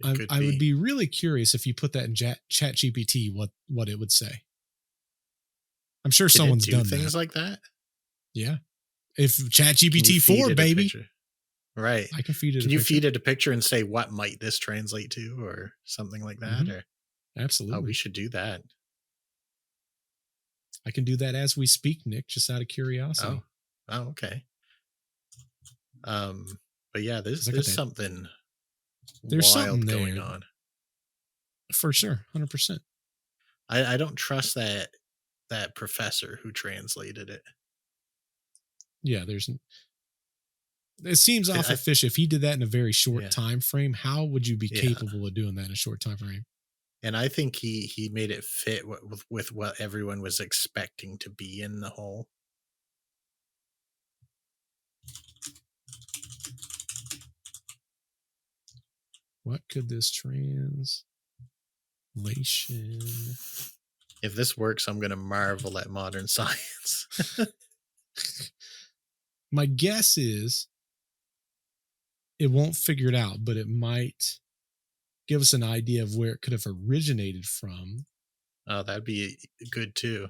I would be really curious if you put that in ChatGPT, what it would say. I'm sure someone's done things like that. Yeah. If ChatGPT 4, baby. Right. I can feed it. Can you feed it a picture and say, what might this translate to or something like that? Or absolutely. Oh, we should do that. I can do that as we speak, Nick, just out of curiosity. Oh, okay. But yeah, there's something wild going on. For sure. 100%. I don't trust that professor who translated it. Yeah, it seems awful fish. If he did that in a very short time frame, how would you be capable of doing that in a short time frame? And I think he made it fit with what everyone was expecting to be in the whole. What could this translation? If this works, I'm going to marvel at modern science. My guess is it won't figure it out, but it might give us an idea of where it could have originated from. Oh, that'd be good too.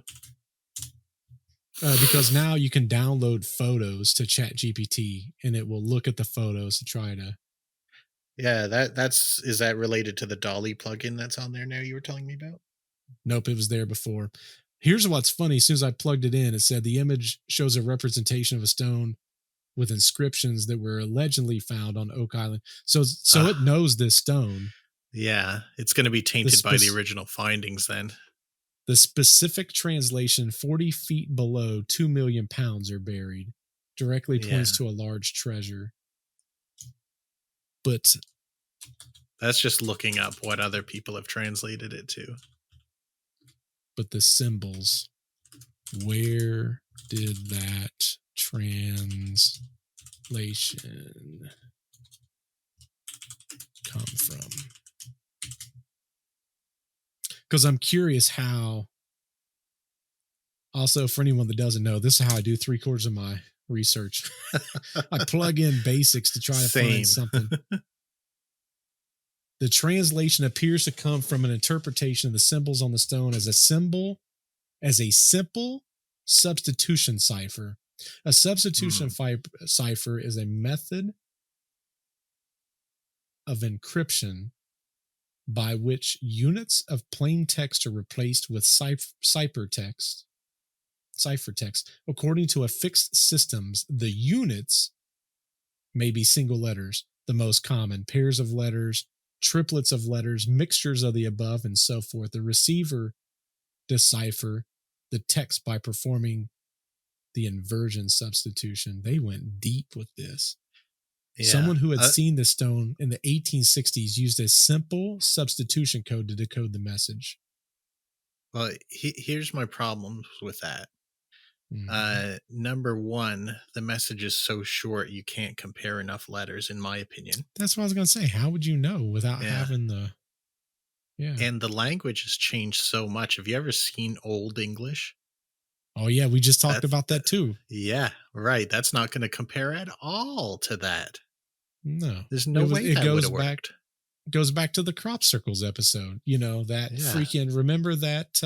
Because now you can download photos to ChatGPT and it will look at the photos to try to. Yeah, is that related to the Dolly plugin that's on there now you were telling me about? Nope, it was there before. Here's what's funny. As soon as I plugged it in, it said the image shows a representation of a stone with inscriptions that were allegedly found on Oak Island. So it knows this stone. Yeah, it's going to be tainted by the original findings then. The specific translation, 40 feet below 2 million pounds are buried, directly points to a large treasure. But that's just looking up what other people have translated it to. But the symbols, where did that translation come from? Because I'm curious how. Also, for anyone that doesn't know, this is how I do 3/4 of my research. I plug in basics to try to find something. The translation appears to come from an interpretation of the symbols on the stone as a simple substitution cipher. A substitution cipher is a method of encryption by which units of plain text are replaced with ciphertext. According to a fixed systems, the units may be single letters, the most common, pairs of letters, triplets of letters, mixtures of the above, and so forth. The receiver decipher the text by performing the inversion substitution. They went deep with this. Yeah. Someone who had seen the stone in the 1860s used a simple substitution code to decode the message. Well, here's my problem with that. Number one, the message is so short you can't compare enough letters, in my opinion. That's what I was going to say. How would you know without Yeah. having the... Yeah. And the language has changed so much. Have you ever seen Old English? Oh, yeah. We just talked about that too. Yeah, right. That's not going to compare at all to that. No. There's no way that would have worked. Goes back to the crop circles episode. You know, that freaking... Remember that...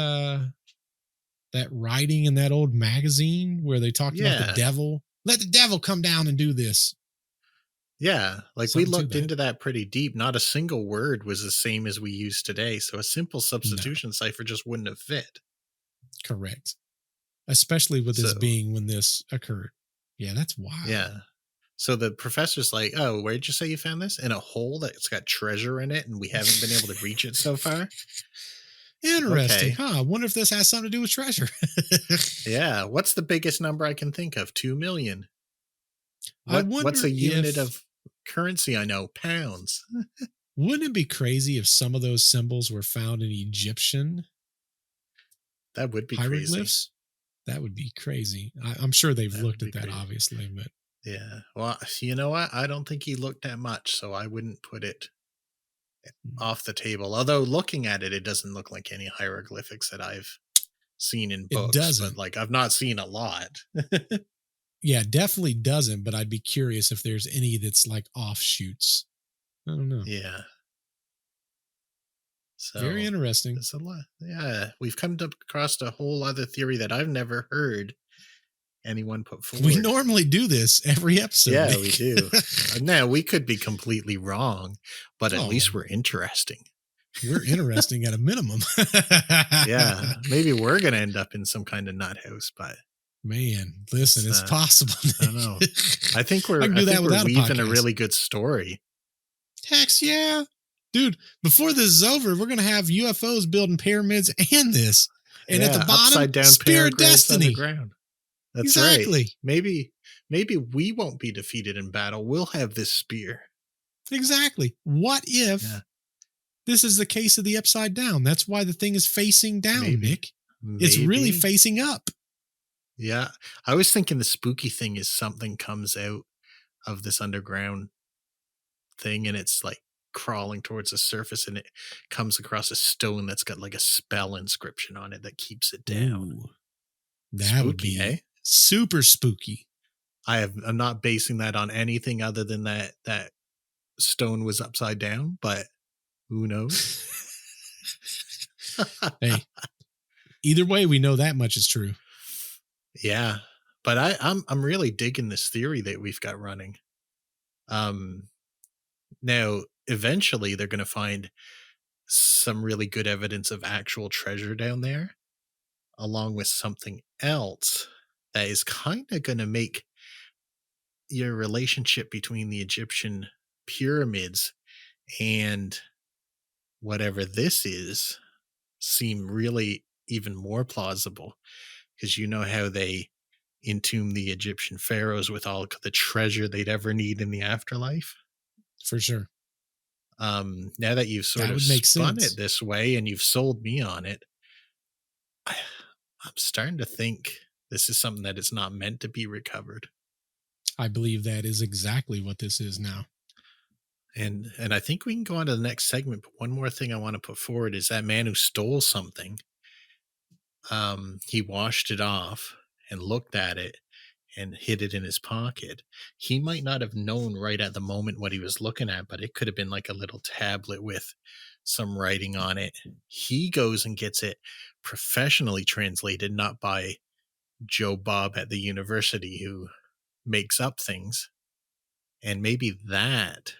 that writing in that old magazine where they talked about the devil? Let the devil come down and do this. Yeah, like we looked into that pretty deep. Not a single word was the same as we use today. So a simple substitution cipher just wouldn't have fit. Correct. Especially with this being when this occurred. Yeah, that's wild. Yeah. So the professor's like, oh, where'd you say you found this? In a hole that's got treasure in it and we haven't been able to reach it so far? Interesting, huh? I wonder if this has something to do with treasure. Yeah. What's the biggest number I can think of? 2 million. What's a unit of currency? I know, pounds. Wouldn't it be crazy if some of those symbols were found in Egyptian? That would be hieroglyphs? Crazy. That would be crazy. I'm sure they've looked at that, crazy. Obviously, but yeah. Well, you know what? I don't think he looked that much, so I wouldn't put it off the table. Although looking at it, it doesn't look like any hieroglyphics that I've seen in books. It doesn't. But like I've not seen a lot. Yeah, definitely doesn't. But I'd be curious if there's any that's like offshoots. I don't know. Yeah. So very interesting. There's a lot. Yeah, we've come across a whole other theory that I've never heard anyone put forward. We normally do this every episode. Yeah, we do. Now we could be completely wrong, but at least we're interesting. We're interesting at a minimum. Yeah, maybe we're gonna end up in some kind of nut house, but man, listen, it's possible. I don't know. I think we're weaving a really good story. Heck yeah, dude! Before this is over, we're gonna have UFOs building pyramids and this, and at the bottom, upside down Spear of Destiny. Underground. That's exactly right. Maybe we won't be defeated in battle. We'll have this spear. Exactly. What if this is the case of the upside down? That's why the thing is facing down, Nick. It's really facing up. Yeah. I was thinking the spooky thing is something comes out of this underground thing and it's like crawling towards the surface and it comes across a stone that's got like a spell inscription on it that keeps it down. Ooh, that would be super spooky. I'm not basing that on anything other than that stone was upside down, but who knows? Hey, either way, we know that much is true. Yeah, but I'm really digging this theory that we've got running. Now eventually they're going to find some really good evidence of actual treasure down there, along with something else that is kind of going to make your relationship between the Egyptian pyramids and whatever this is seem really even more plausible, because you know how they entomb the Egyptian pharaohs with all the treasure they'd ever need in the afterlife. For sure. Now that you've sort of spun it this way and you've sold me on it, I'm starting to think this is something that it's not meant to be recovered. I believe that is exactly what this is now. And I think we can go on to the next segment, but one more thing I want to put forward is that man who stole something, he washed it off and looked at it and hid it in his pocket. He might not have known right at the moment what he was looking at, but it could have been like a little tablet with some writing on it. He goes and gets it professionally translated, not by Joe Bob at the university who makes up things. And maybe that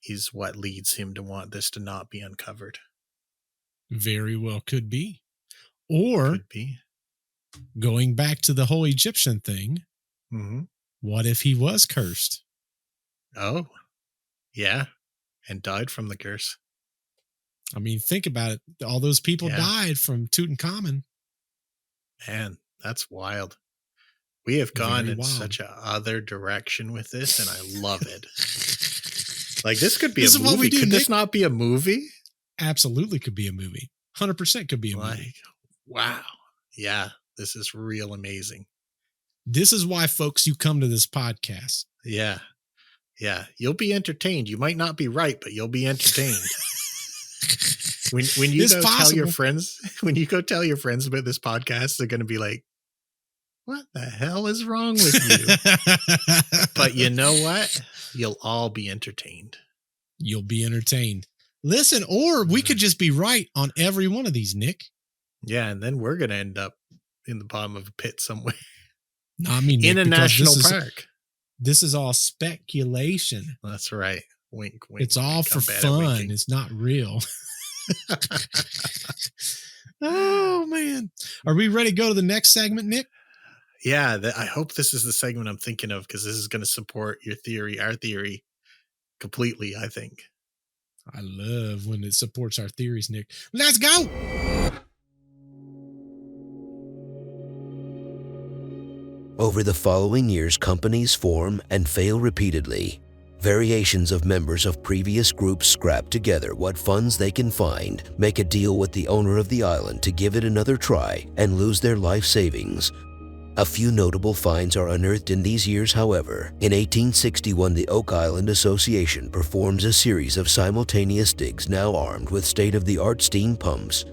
is what leads him to want this to not be uncovered. Very well could be. Or going back to the whole Egyptian thing, what if he was cursed? Oh, yeah. And died from the curse. I mean, think about it. All those people died from Tutankhamun. Man, that's wild. We have gone in such a other direction with this, and I love it. Like, this could be a movie. What we do, could this not be a movie? Absolutely could be a movie. 100% could be a movie. Wow. Yeah. This is real amazing. This is why, folks, you come to this podcast. Yeah. Yeah. You'll be entertained. You might not be right, but you'll be entertained. When you It's go tell your possible. friends, when you go tell your friends about this podcast, they're going to be like, what the hell is wrong with you? But you know what? You'll all be entertained. You'll be entertained. Listen, or we could just be right on every one of these, Nick. Yeah, and then we're going to end up in the bottom of a pit somewhere. No, I mean, Nick, in a because national park. This is all speculation. That's right. Wink, wink. It's all wink. for fun. It's not real. Oh, man. Are we ready to go to the next segment, Nick? Yeah, I hope this is the segment I'm thinking of, because this is going to support your theory, our theory, completely, I think. I love when it supports our theories, Nick. Let's go. Over the following years, companies form and fail repeatedly. Variations of members of previous groups scrap together what funds they can find, make a deal with the owner of the island to give it another try, and lose their life savings. A few notable finds are unearthed in these years, however. In 1861, the Oak Island Association performs a series of simultaneous digs, now armed with state-of-the-art steam pumps.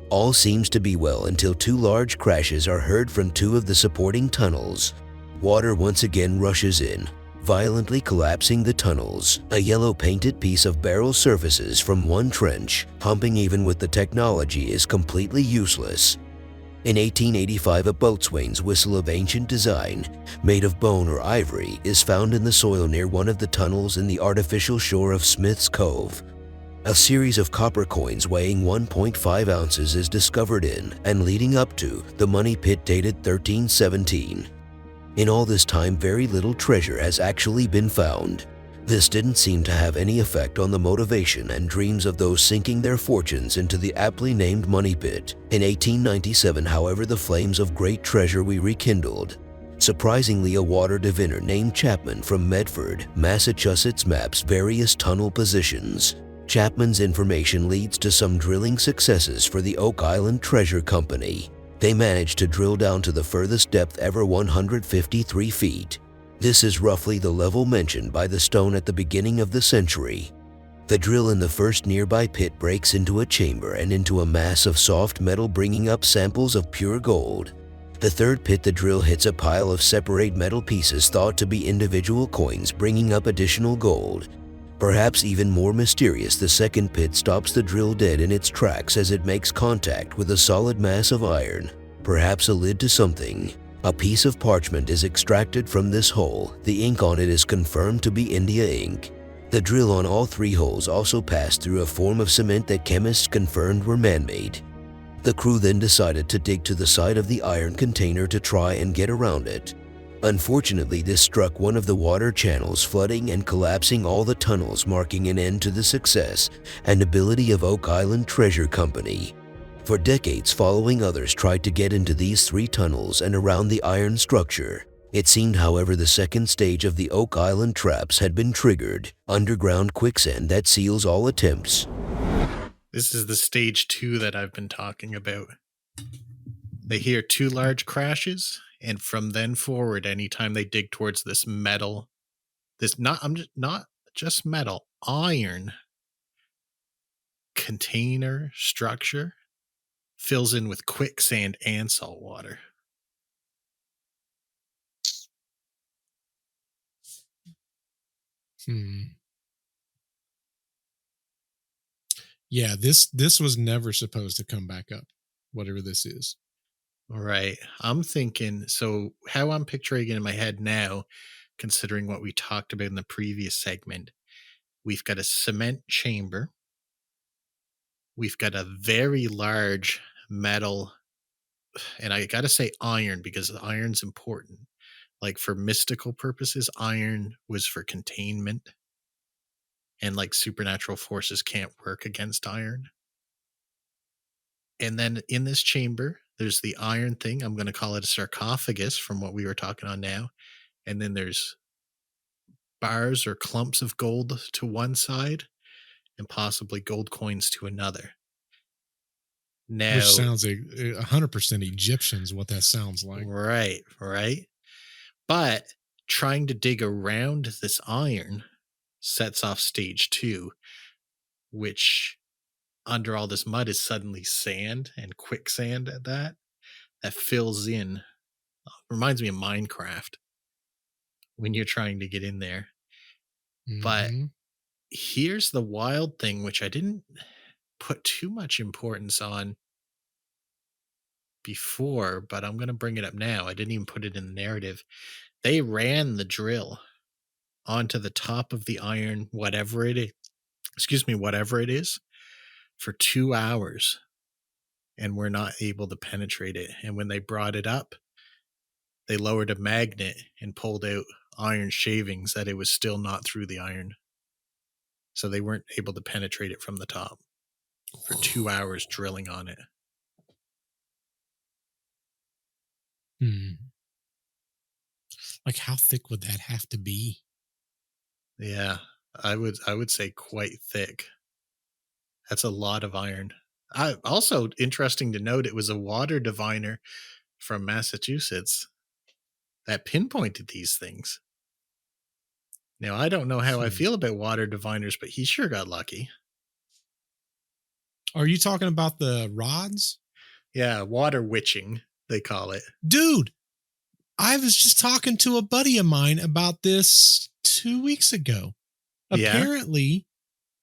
All seems to be well until two large crashes are heard from two of the supporting tunnels. Water once again rushes in, violently collapsing the tunnels. A yellow-painted piece of barrel surfaces from one trench. Pumping even with the technology is completely useless. In 1885, a boatswain's whistle of ancient design, made of bone or ivory, is found in the soil near one of the tunnels in the artificial shore of Smith's Cove. A series of copper coins weighing 1.5 ounces is discovered in and leading up to the money pit dated 1317. In all this time, very little treasure has actually been found. This didn't seem to have any effect on the motivation and dreams of those sinking their fortunes into the aptly named money pit. In 1897, however, the flames of great treasure were rekindled. Surprisingly, a water diviner named Chapman from Medford, Massachusetts maps various tunnel positions. Chapman's information leads to some drilling successes for the Oak Island Treasure Company. They managed to drill down to the furthest depth ever, 153 feet. This is roughly the level mentioned by the stone at the beginning of the century. The drill in the first nearby pit breaks into a chamber and into a mass of soft metal, bringing up samples of pure gold. The third pit, the drill hits a pile of separate metal pieces thought to be individual coins, bringing up additional gold. Perhaps even more mysterious, the second pit stops the drill dead in its tracks as it makes contact with a solid mass of iron, perhaps a lid to something. A piece of parchment is extracted from this hole. The ink on it is confirmed to be India ink. The drill on all three holes also passed through a form of cement that chemists confirmed were man-made. The crew then decided to dig to the side of the iron container to try and get around it. Unfortunately, this struck one of the water channels, flooding and collapsing all the tunnels, marking an end to the success and ability of Oak Island Treasure Company. For decades following, others tried to get into these three tunnels and around the iron structure. It seemed, however, the second stage of the Oak Island traps had been triggered, underground quicksand that seals all attempts. This is the stage 2 that I've been talking about. They hear two large crashes, and from then forward, anytime they dig towards this metal, not just metal, iron container structure, fills in with quicksand and salt water. Yeah, this was never supposed to come back up, whatever this is. All right. I'm thinking, so how I'm picturing it in my head now, considering what we talked about in the previous segment, we've got a cement chamber. We've got a very large metal, and I got to say iron because iron's important. Like for mystical purposes, iron was for containment, and like supernatural forces can't work against iron. And then in this chamber, there's the iron thing. I'm going to call it a sarcophagus from what we were talking on now. And then there's bars or clumps of gold to one side and possibly gold coins to another. Now, Which sounds 100% Egyptian is what that sounds like. right. But trying to dig around this iron sets off stage 2, which under all this mud is suddenly sand and quicksand at that fills in. Reminds me of Minecraft when you're trying to get in there. But Mhm. here's the wild thing, which I didn't put too much importance on before, but I'm going to bring it up now. I didn't even put it in the narrative. They ran the drill onto the top of the iron, whatever it is, for 2 hours, and were not able to penetrate it. And when they brought it up, they lowered a magnet and pulled out iron shavings that it was still not through the iron. So they weren't able to penetrate it from the top for 2 hours drilling on it. Like, how thick would that have to be? Yeah, I would say quite thick. That's a lot of iron. Also interesting to note, it was a water diviner from Massachusetts that pinpointed these things. Now, I don't know how I feel about water diviners, but he sure got lucky. Are you talking about the rods? Yeah, water witching, they call it. Dude, I was just talking to a buddy of mine about this 2 weeks ago. Yeah?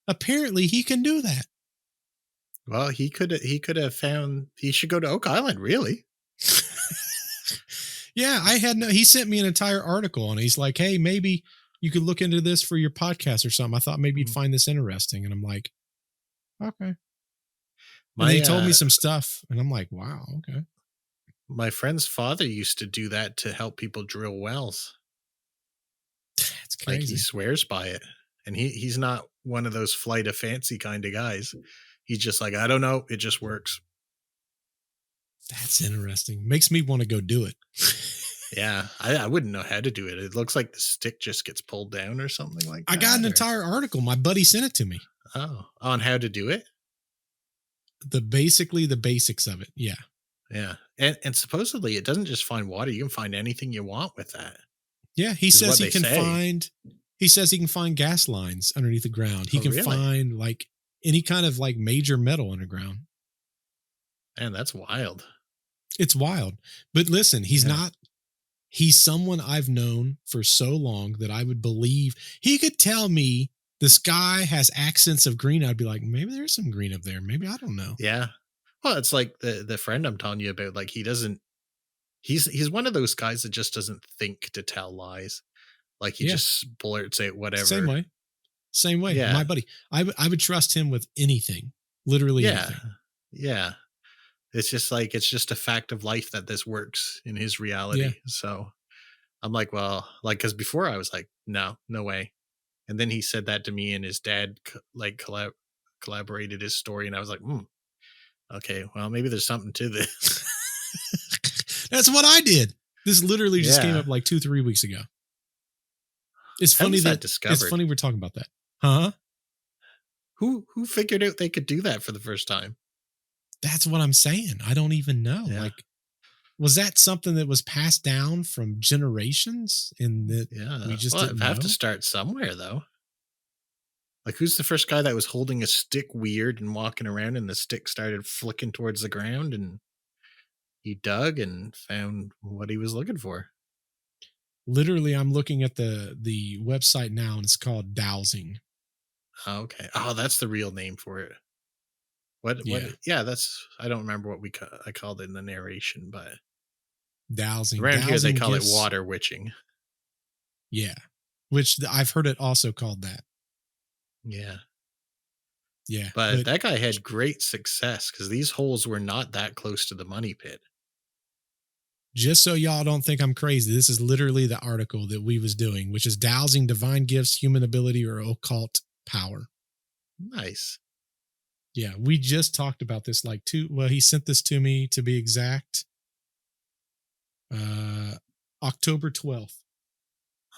Apparently he can do that. Well, he should go to Oak Island, really. Yeah, he sent me an entire article and he's like, hey, maybe you could look into this for your podcast or something. I thought maybe you'd find this interesting. And I'm like, okay. And he told me some stuff and I'm like, wow, okay. My friend's father used to do that to help people drill wells. That's crazy. Like, he swears by it. And he's not one of those flight of fancy kind of guys. He's just like, I don't know. It just works. That's interesting. Makes me want to go do it. Yeah, I wouldn't know how to do it. It looks like the stick just gets pulled down or something like that. I got an entire article. My buddy sent it to me. Oh, on how to do it? Basically the basics of it. Yeah. Yeah. And supposedly it doesn't just find water. You can find anything you want with that. Yeah. He says he can find gas lines underneath the ground. He can find like any kind of like major metal underground. Man, that's wild. It's wild. But listen, he's someone I've known for so long that I would believe he could tell me the sky has accents of green. I'd be like, maybe there's some green up there. Maybe, I don't know. Yeah. Well, it's like the friend I'm telling you about, like he's one of those guys that just doesn't think to tell lies. Like he just blurts out whatever. Same way. Yeah. My buddy, I would trust him with anything, literally anything. Yeah. It's just a fact of life that this works in his reality. Yeah. So I'm like, well, like, cause before I was like, no way. And then he said that to me and his dad collaborated his story. And I was like, okay, well, maybe there's something to this. That's what I did. This literally just came up like 2-3 weeks ago. It's funny it's funny we're talking about that. Huh? Who figured out they could do that for the first time? That's what I'm saying. I don't even know. Yeah. Like, was that something that was passed down from generations and that we just didn't know? Have to start somewhere though. Like, who's the first guy that was holding a stick weird and walking around and the stick started flicking towards the ground and he dug and found what he was looking for? Literally, I'm looking at the website now and it's called Dowsing. Oh, okay. Oh, that's the real name for it. What? Yeah, that's. I don't remember what I called it in the narration, but Dowsing. Around here, they call it water witching. Yeah, which I've heard it also called that. Yeah. Yeah, but that guy had great success because these holes were not that close to the money pit. Just so y'all don't think I'm crazy, this is literally the article that we was doing, which is Dowsing Divine Gifts, Human Ability, or Occult Power. Nice. Yeah, we just talked about this he sent this to me to be exact. October 12th.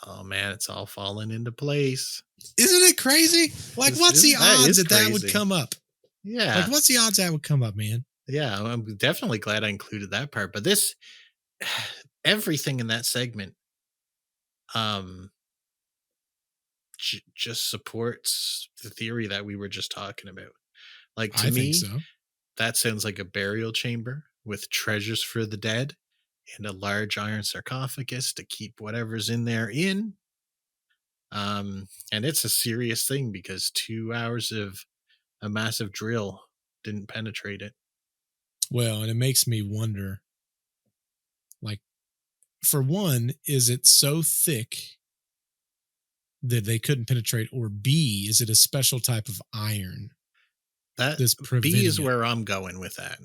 Oh man, it's all falling into place. Isn't it crazy? Like, what's the odds that would come up? Yeah. Like, what's the odds that would come up, man? Yeah, I'm definitely glad I included that part. But this, everything in that segment, um, just supports the theory that we were just talking about. Like, to I think me, so. that sounds like a burial chamber with treasures for the dead and a large iron sarcophagus to keep whatever's in there in. And it's a serious thing because 2 hours of a massive drill didn't penetrate it. Well, and it makes me wonder, like, for one, is it so thick that they couldn't penetrate? Or B, is it a special type of iron That that's B preventing is it? where I'm going with that.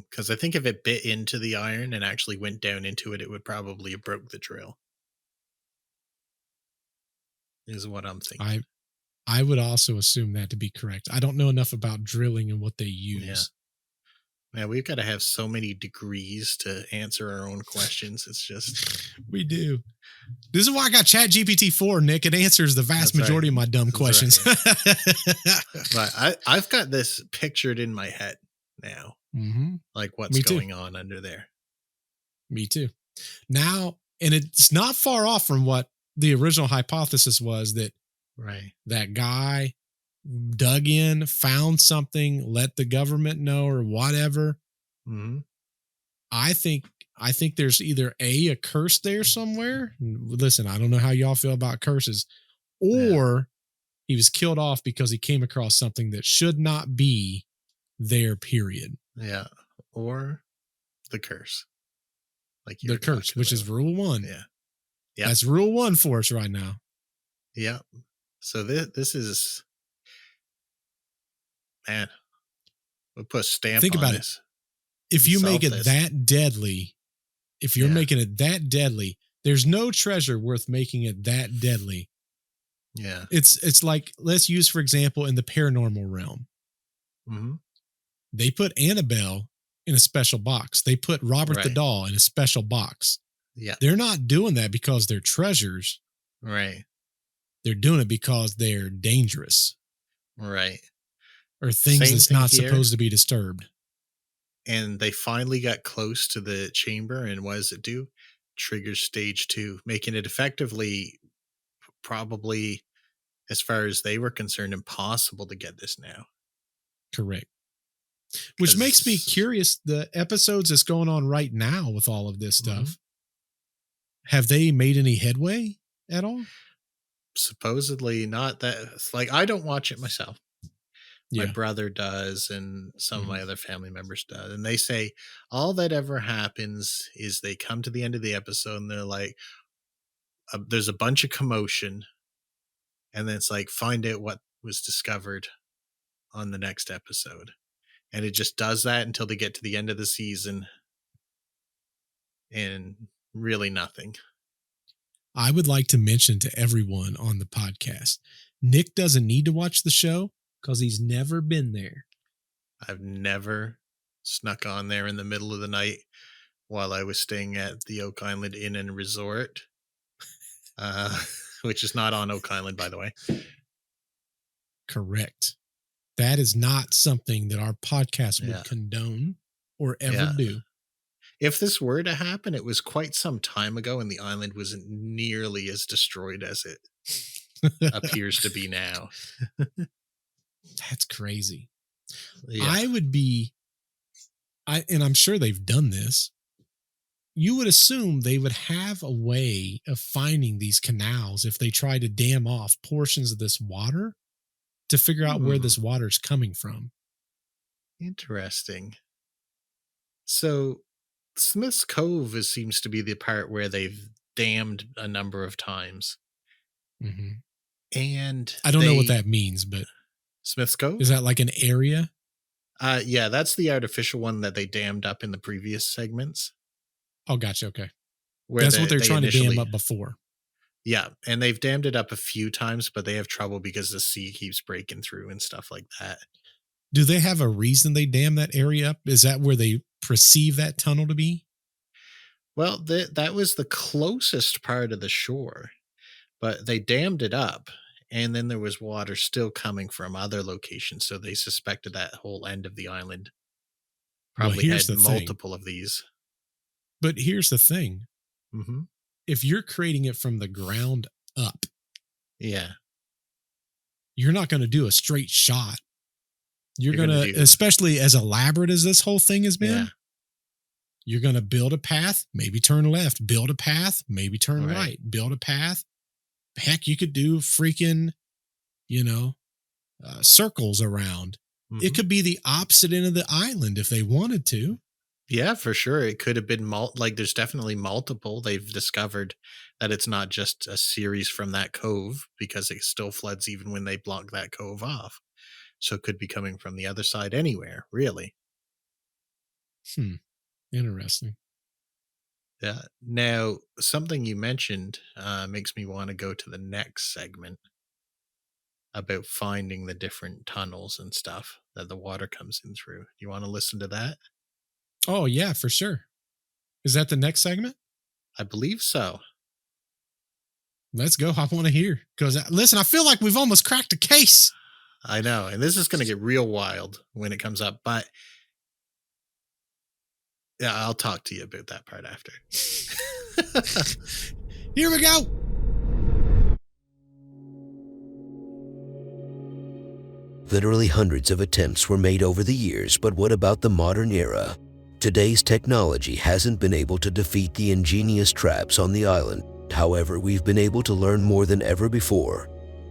Because I think if it bit into the iron and actually went down into it, it would probably have broke the drill. Is what I'm thinking. I would also assume that to be correct. I don't know enough about drilling and what they Yeah. use. Man, we've got to have so many degrees to answer our own questions. It's just We do. This is why I got Chat GPT 4, Nick. It answers the vast That's right. majority of my dumb That's questions. but I've got this pictured in my head now. Mm-hmm. Like what's Me too. going on under there. Me too. Now, and it's not far off from what the original hypothesis was, that Right. that guy dug in, found something, let the government know or whatever. Mm-hmm. I think there's either a curse there somewhere. Listen, I don't know how y'all feel about curses, or he was killed off because he came across something that should not be there, period. Yeah. Or the curse. Like the curse, which is rule 1. Yeah. Yep. That's rule 1 for us right now. Yeah. So this is, man, we'll put a stamp Think on about this. It. If you make it that deadly, if you're making it that deadly, there's no treasure worth making it that deadly. Yeah. It's like, let's use, for example, in the paranormal realm. Mm-hmm. They put Annabelle in a special box. They put Robert the Doll in a special box. Yeah. They're not doing that because they're treasures. Right. They're doing it because they're dangerous. Right. Or things that's not supposed to be disturbed. And they finally got close to the chamber, and what does it do? Triggers stage 2, making it effectively, probably, as far as they were concerned, impossible to get this now. Correct. Which makes me curious, the episodes that's going on right now with all of this stuff, have they made any headway at all? Supposedly not. That, like, I don't watch it myself. My brother does, and some of my other family members does. And they say all that ever happens is they come to the end of the episode and they're like, there's a bunch of commotion. And then it's like, find out what was discovered on the next episode. And it just does that until they get to the end of the season. And really nothing. I would like to mention to everyone on the podcast, Nick doesn't need to watch the show because he's never been there. I've never snuck on there in the middle of the night while I was staying at the Oak Island Inn and Resort, which is not on Oak Island, by the way. Correct. That is not something that our podcast would condone or ever do. If this were to happen, it was quite some time ago, and the island wasn't nearly as destroyed as it appears to be now. That's crazy. I would be, and I'm sure they've done this. You would assume they would have a way of finding these canals if they try to dam off portions of this water to figure out where this water is coming from. Interesting. So Smith's Cove seems to be the part where they've dammed a number of times. Mm-hmm. And I don't know what that means, but Smith's Cove? Is that like an area? Yeah, that's the artificial one that they dammed up in the previous segments. Oh, gotcha. Okay. That's what they're trying to dam up before. Yeah, and they've dammed it up a few times, but they have trouble because the sea keeps breaking through and stuff like that. Do they have a reason they dam that area up? Is that where they perceive that tunnel to be? Well, that was the closest part of the shore, but they dammed it up. and then there was water still coming from other locations, so they suspected that whole end of the island probably here's had the thing. multiple of these. But here's the thing. Mm-hmm. If you're creating it from the ground up, Yeah. you're not going to do a straight shot. You're You're going gonna to, do- especially as elaborate as this whole thing has been, Yeah. you're going to build a path, maybe turn left, build a path, maybe turn Right. right, build a path. Heck, you could do freaking, circles around. Mhm. It could be the opposite end of the island if they wanted to. Yeah, for sure. It could have been there's definitely multiple. They've discovered that it's not just a series from that cove because it still floods even when they block that cove off. So it could be coming from the other side anywhere, really. Interesting. Yeah. Now, something you mentioned makes me want to go to the next segment about finding the different tunnels and stuff that the water comes in through. You want to listen to that? Oh, yeah, for sure. Is that the next segment? I believe so. Let's go. I want to hear. Because, listen, I feel like we've almost cracked a case. I know. And this is going to get real wild when it comes up. But yeah, I'll talk to you about that part after. Here we go. Literally hundreds of attempts were made over the years, but what about the modern era? Today's technology hasn't been able to defeat the ingenious traps on the island. However, we've been able to learn more than ever before.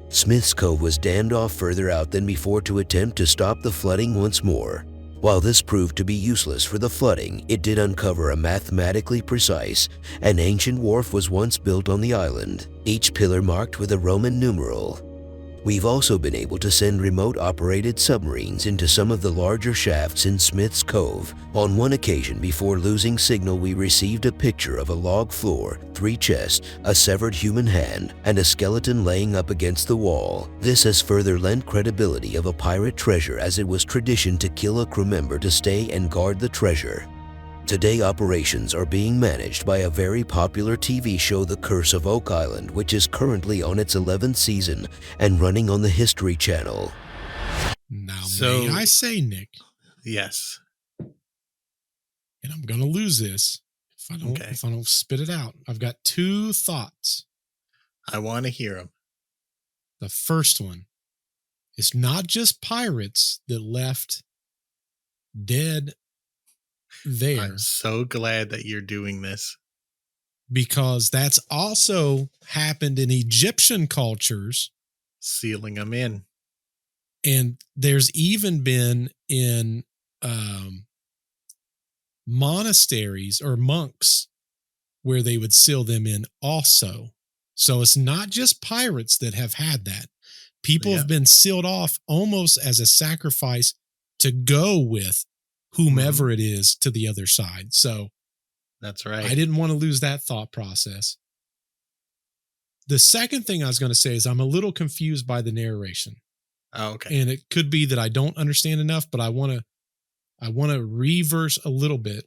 Smith's Cove was dammed off further out than before to attempt to stop the flooding once more. While this proved to be useless for the flooding, it did uncover a mathematically precise and ancient wharf was once built on the island, each pillar marked with a Roman numeral. We've also been able to send remote-operated submarines into some of the larger shafts in Smith's Cove. On one occasion before losing signal, we received a picture of a log floor, 3 chests, a severed human hand, and a skeleton laying up against the wall. This has further lent credibility of a pirate treasure, as it was tradition to kill a crew member to stay and guard the treasure. Today, operations are being managed by a very popular TV show, The Curse of Oak Island, which is currently on its 11th season and running on the History Channel. Now, So- may I say, Nick, Yes. and I'm going to lose this Okay. if I don't spit it out. I've got 2 thoughts. I want to hear them. The first one is not just pirates that left dead there, I'm so glad that you're doing this. because that's also happened in Egyptian cultures. Sealing them in. And there's even been in monasteries or monks where they would seal them in also. So it's not just pirates that have had that. People have been sealed off almost as a sacrifice to go with whomever it is to the other side. So That's right. I didn't want to lose that thought process. The second thing I was going to say is I'm a little confused by the narration. Oh, okay. And it could be that I don't understand enough, but I want to reverse a little bit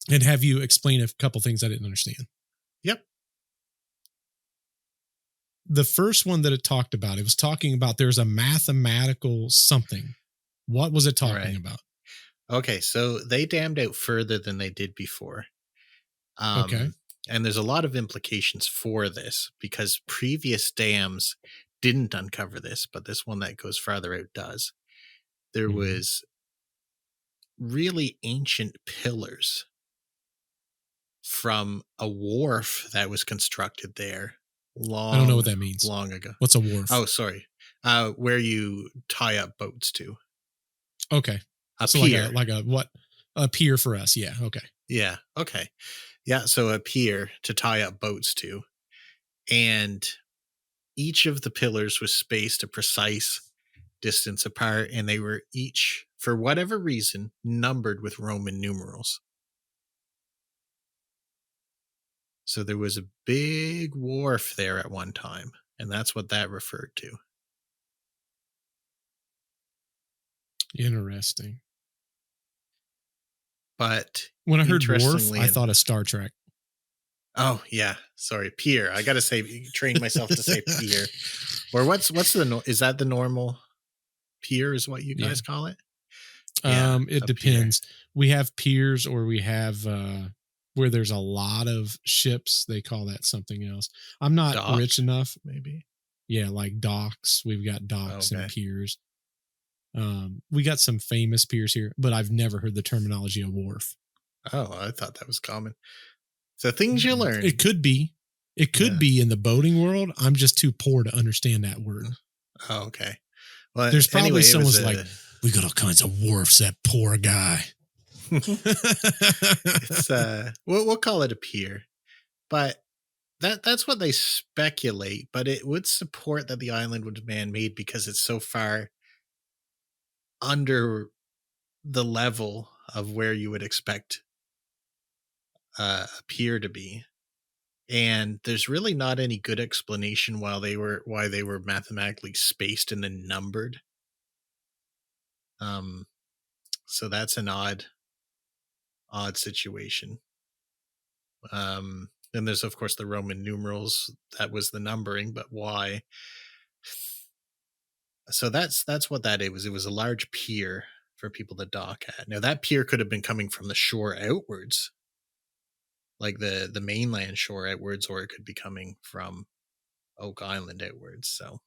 and have you explain a couple things I didn't understand. Yep. The first one that it talked about, it was talking about there's a mathematical something. What was it talking Right. about? Okay, so they dammed out further than they did before. Okay. And there's a lot of implications for this because previous dams didn't uncover this, but this one that goes farther out does. There Mhm. was really ancient pillars from a wharf that was constructed there I don't know what that means. long ago. What's a wharf? Oh, sorry. Where you tie up boats to. Okay. A So pier. like a what? A pier for us. Yeah. Okay. Yeah. Okay. Yeah. So a pier to tie up boats to. And each of the pillars was spaced a precise distance apart. And they were each, for whatever reason, numbered with Roman numerals. So there was a big wharf there at one time. And that's what that referred to. Interesting. But When I heard wharf, interestingly I thought of Star Trek. Oh, yeah. Sorry. Pier. I got to say, train myself to say pier. Or what's is that the normal pier is what you guys call it? Yeah, It a pier. depends. We have piers, or we have where there's a lot of ships. They call that something else. I'm not Dock, rich enough. maybe. Yeah, like docks. We've got docks and Okay. piers. We got some famous piers here, but I've never heard the terminology of wharf. Oh, I thought that was common. So things you learn. It could be. It could be in the boating world. I'm just too poor to understand that word. Oh, okay. Well, there's probably anyway, someone's like, we got all kinds of wharfs, that poor guy. It's we'll call it a pier. But that's what they speculate, but it would support that the island was man-made because it's so far under the level of where you would expect a pier to be. And there's really not any good explanation why they were mathematically spaced and then numbered. So that's an odd situation. Then there's of course the Roman numerals. That was the numbering, but why? So that's what that it was. It was a large pier for people to dock at. Now that pier could have been coming from the shore outwards, like the mainland shore outwards, or it could be coming from Oak Island outwards. So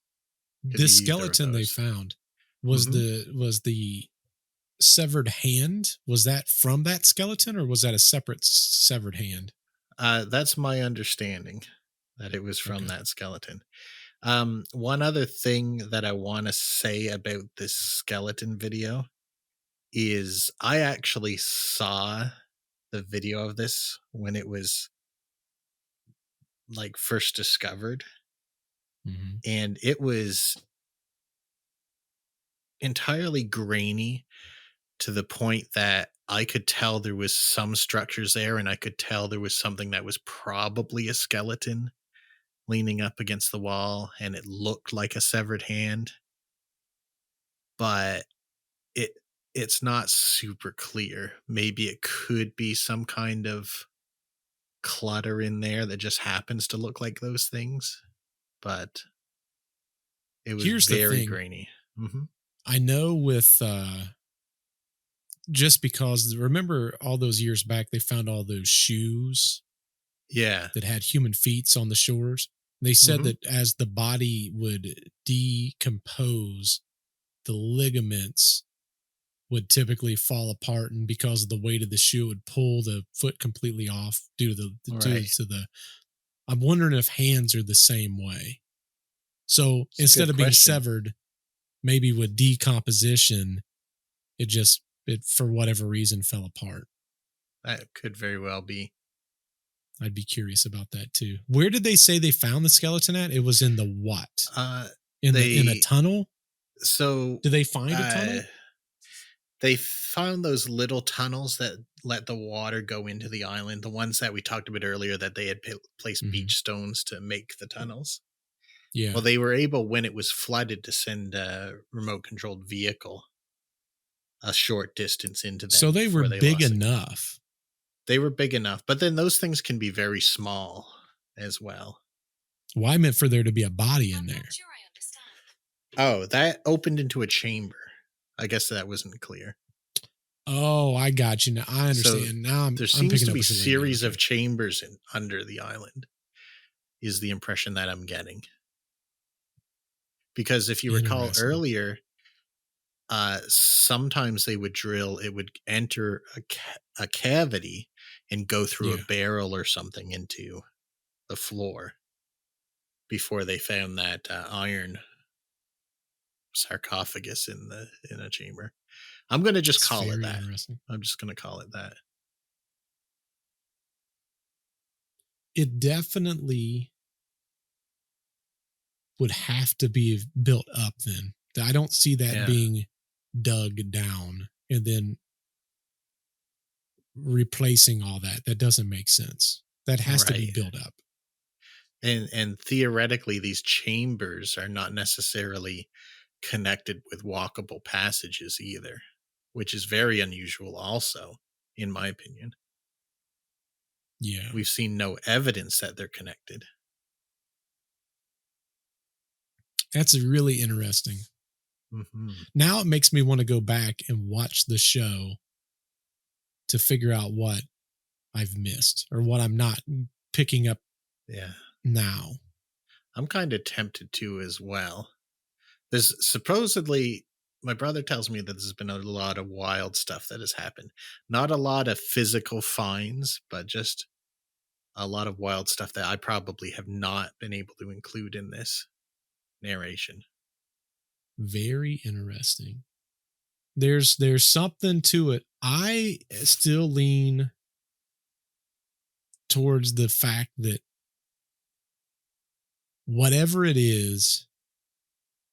the skeleton they found was the severed hand. Was that from that skeleton, or was that a separate severed hand? That's my understanding, that it was from that skeleton. One other thing that I want to say about this skeleton video is I actually saw the video of this when it was like first discovered, and it was entirely grainy to the point that I could tell there was some structures there, and I could tell there was something that was probably a skeleton leaning up against the wall, and it looked like a severed hand, but it's not super clear. Maybe it could be some kind of clutter in there that just happens to look like those things, but it was very grainy. I know with just because remember all those years back they found all those shoes that had human feet on the shores. They said that as the body would decompose, the ligaments would typically fall apart, and because of the weight of the shoe, it would pull the foot completely off due to the I'm wondering if hands are the same way. So instead of being severed, maybe with decomposition, it for whatever reason fell apart. That could very well be. I'd be curious about that too. Where did they say they found the skeleton at? It was in the what? In a tunnel? So did they find a tunnel? They found those little tunnels that let the water go into the island, the ones that we talked about earlier that they had placed beach stones to make the tunnels. Yeah. Well, they were able, when it was flooded, to send a remote-controlled vehicle a short distance into them. So they were big enough. They were big enough, but then those things can be very small as well. Well, I meant for there to be a body in there. Sure I understand. Oh, that opened into a chamber. I guess that wasn't clear. Oh, I got you. Now I understand. So now there seems to be a series of chambers under the island, is the impression that I'm getting. Because if you recall earlier, sometimes they would drill, it would enter a cavity and go through a barrel or something into the floor before they found that Iron Sarcophagus in a chamber. I'm going to just call it that. I'm just going to call it that. It definitely would have to be built up then. I don't see that being dug down and then replacing all that. That doesn't make sense. That has to be built up. And theoretically, these chambers are not necessarily connected with walkable passages either, which is very unusual also, in my opinion. Yeah. We've seen no evidence that they're connected. That's really interesting. Mm-hmm. Now it makes me want to go back and watch the show to figure out what I've missed or what I'm not picking up Yeah. now. I'm kind of tempted to as well. There's supposedly, my brother tells me that there's been a lot of wild stuff that has happened. Not a lot of physical finds, but just a lot of wild stuff that I probably have not been able to include in this narration. Very interesting. There's something to it. I still lean towards the fact that whatever it is,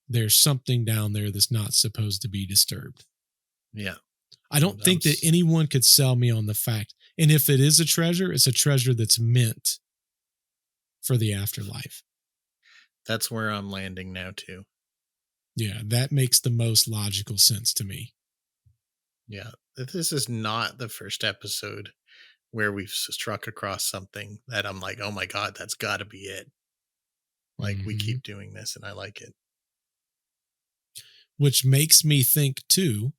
there's something down there that's not supposed to be disturbed. Yeah. I don't think that anyone could sell me on the fact. And if it is a treasure, it's a treasure that's meant for the afterlife. That's where I'm landing now too. Yeah, that makes the most logical sense to me. Yeah. This is not the first episode where we've struck across something that I'm like, oh my God, that's got to be it. Like, we keep doing this and I like it. Which makes me think too,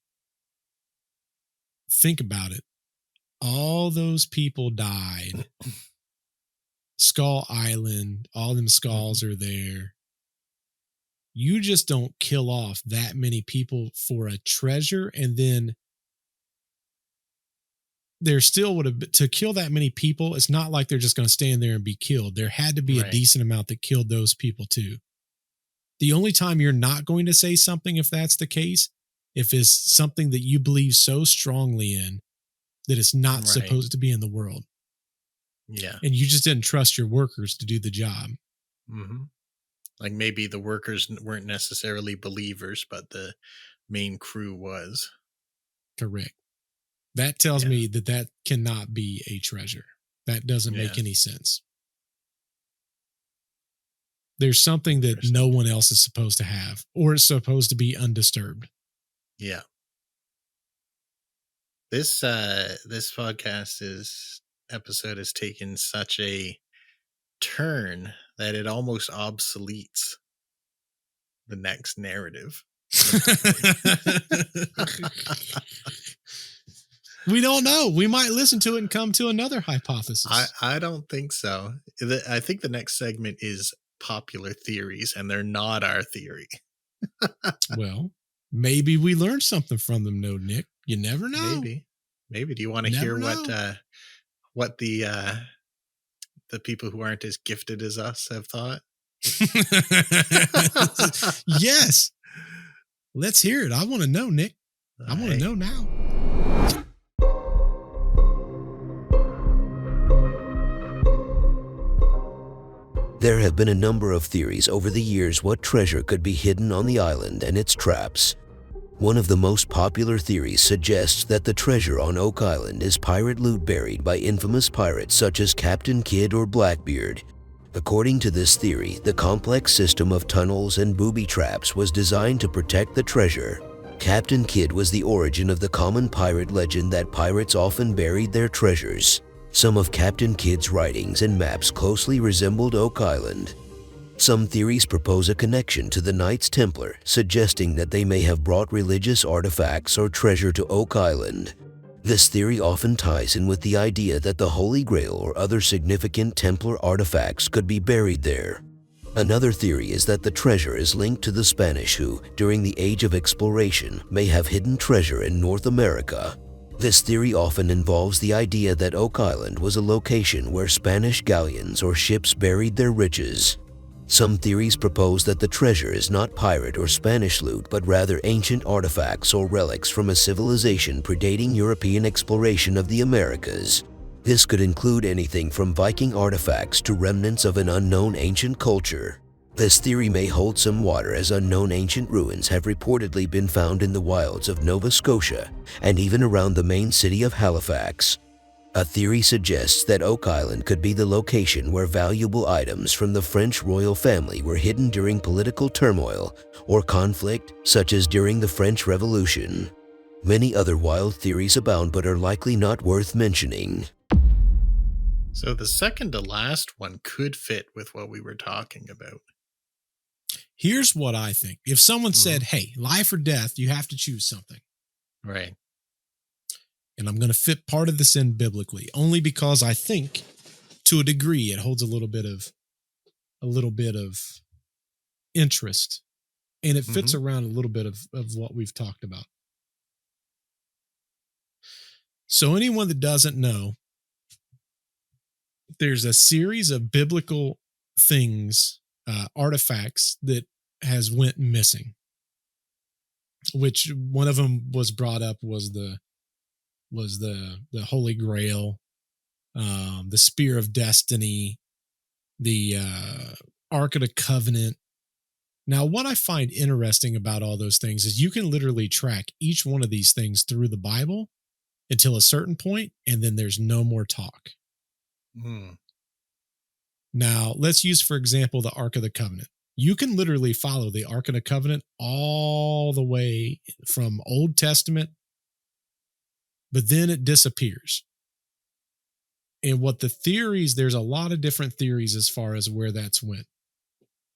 think about it. All those people died. Skull Island, all them skulls are there. You just don't kill off that many people for a treasure, and then there still would have to kill that many people. It's not like they're just going to stand there and be killed. There had to be a decent amount that killed those people too. The only time you're not going to say something, if that's the case, if it's something that you believe so strongly in that it's not supposed to be in the world. Yeah. And you just didn't trust your workers to do the job. Mm-hmm. Like maybe the workers weren't necessarily believers, but the main crew was. Correct. That tells me that cannot be a treasure. That doesn't make any sense. There's something that no one else is supposed to have, or is supposed to be undisturbed. Yeah. This episode has taken such a turn that it almost obsoletes the next narrative. We don't know. We might listen to it and come to another hypothesis. I don't think so. I think the next segment is popular theories, and they're not our theory. Well, maybe we learned something from them, no, Nick. You never know. Maybe. Do you want to hear what the people who aren't as gifted as us have thought? Yes. Let's hear it. I want to know, Nick. I want to know now. There have been a number of theories over the years what treasure could be hidden on the island and its traps. One of the most popular theories suggests that the treasure on Oak Island is pirate loot buried by infamous pirates such as Captain Kidd or Blackbeard. According to this theory, the complex system of tunnels and booby traps was designed to protect the treasure. Captain Kidd was the origin of the common pirate legend that pirates often buried their treasures. Some of Captain Kidd's writings and maps closely resembled Oak Island. Some theories propose a connection to the Knights Templar, suggesting that they may have brought religious artifacts or treasure to Oak Island. This theory often ties in with the idea that the Holy Grail or other significant Templar artifacts could be buried there. Another theory is that the treasure is linked to the Spanish who, during the Age of Exploration, may have hidden treasure in North America. This theory often involves the idea that Oak Island was a location where Spanish galleons or ships buried their riches. Some theories propose that the treasure is not pirate or Spanish loot, but rather ancient artifacts or relics from a civilization predating European exploration of the Americas. This could include anything from Viking artifacts to remnants of an unknown ancient culture. This theory may hold some water, as unknown ancient ruins have reportedly been found in the wilds of Nova Scotia and even around the main city of Halifax. A theory suggests that Oak Island could be the location where valuable items from the French royal family were hidden during political turmoil or conflict, such as during the French Revolution. Many other wild theories abound but are likely not worth mentioning. So the second to last one could fit with what we were talking about. Here's what I think. If someone said, hey, life or death, you have to choose something. Right. And I'm going to fit part of this in biblically, only because I think to a degree it holds a little bit of interest, and it fits around a little bit of what we've talked about. So anyone that doesn't know, there's a series of biblical things, artifacts that has went missing, which one of them was brought up was the Holy Grail, the Spear of Destiny, the Ark of the Covenant. Now, what I find interesting about all those things is you can literally track each one of these things through the Bible until a certain point, and then there's no more talk. Now, let's use, for example, the Ark of the Covenant. You can literally follow the Ark of the Covenant all the way from Old Testament, but then it disappears. And what the theories, there's a lot of different theories as far as where that's went.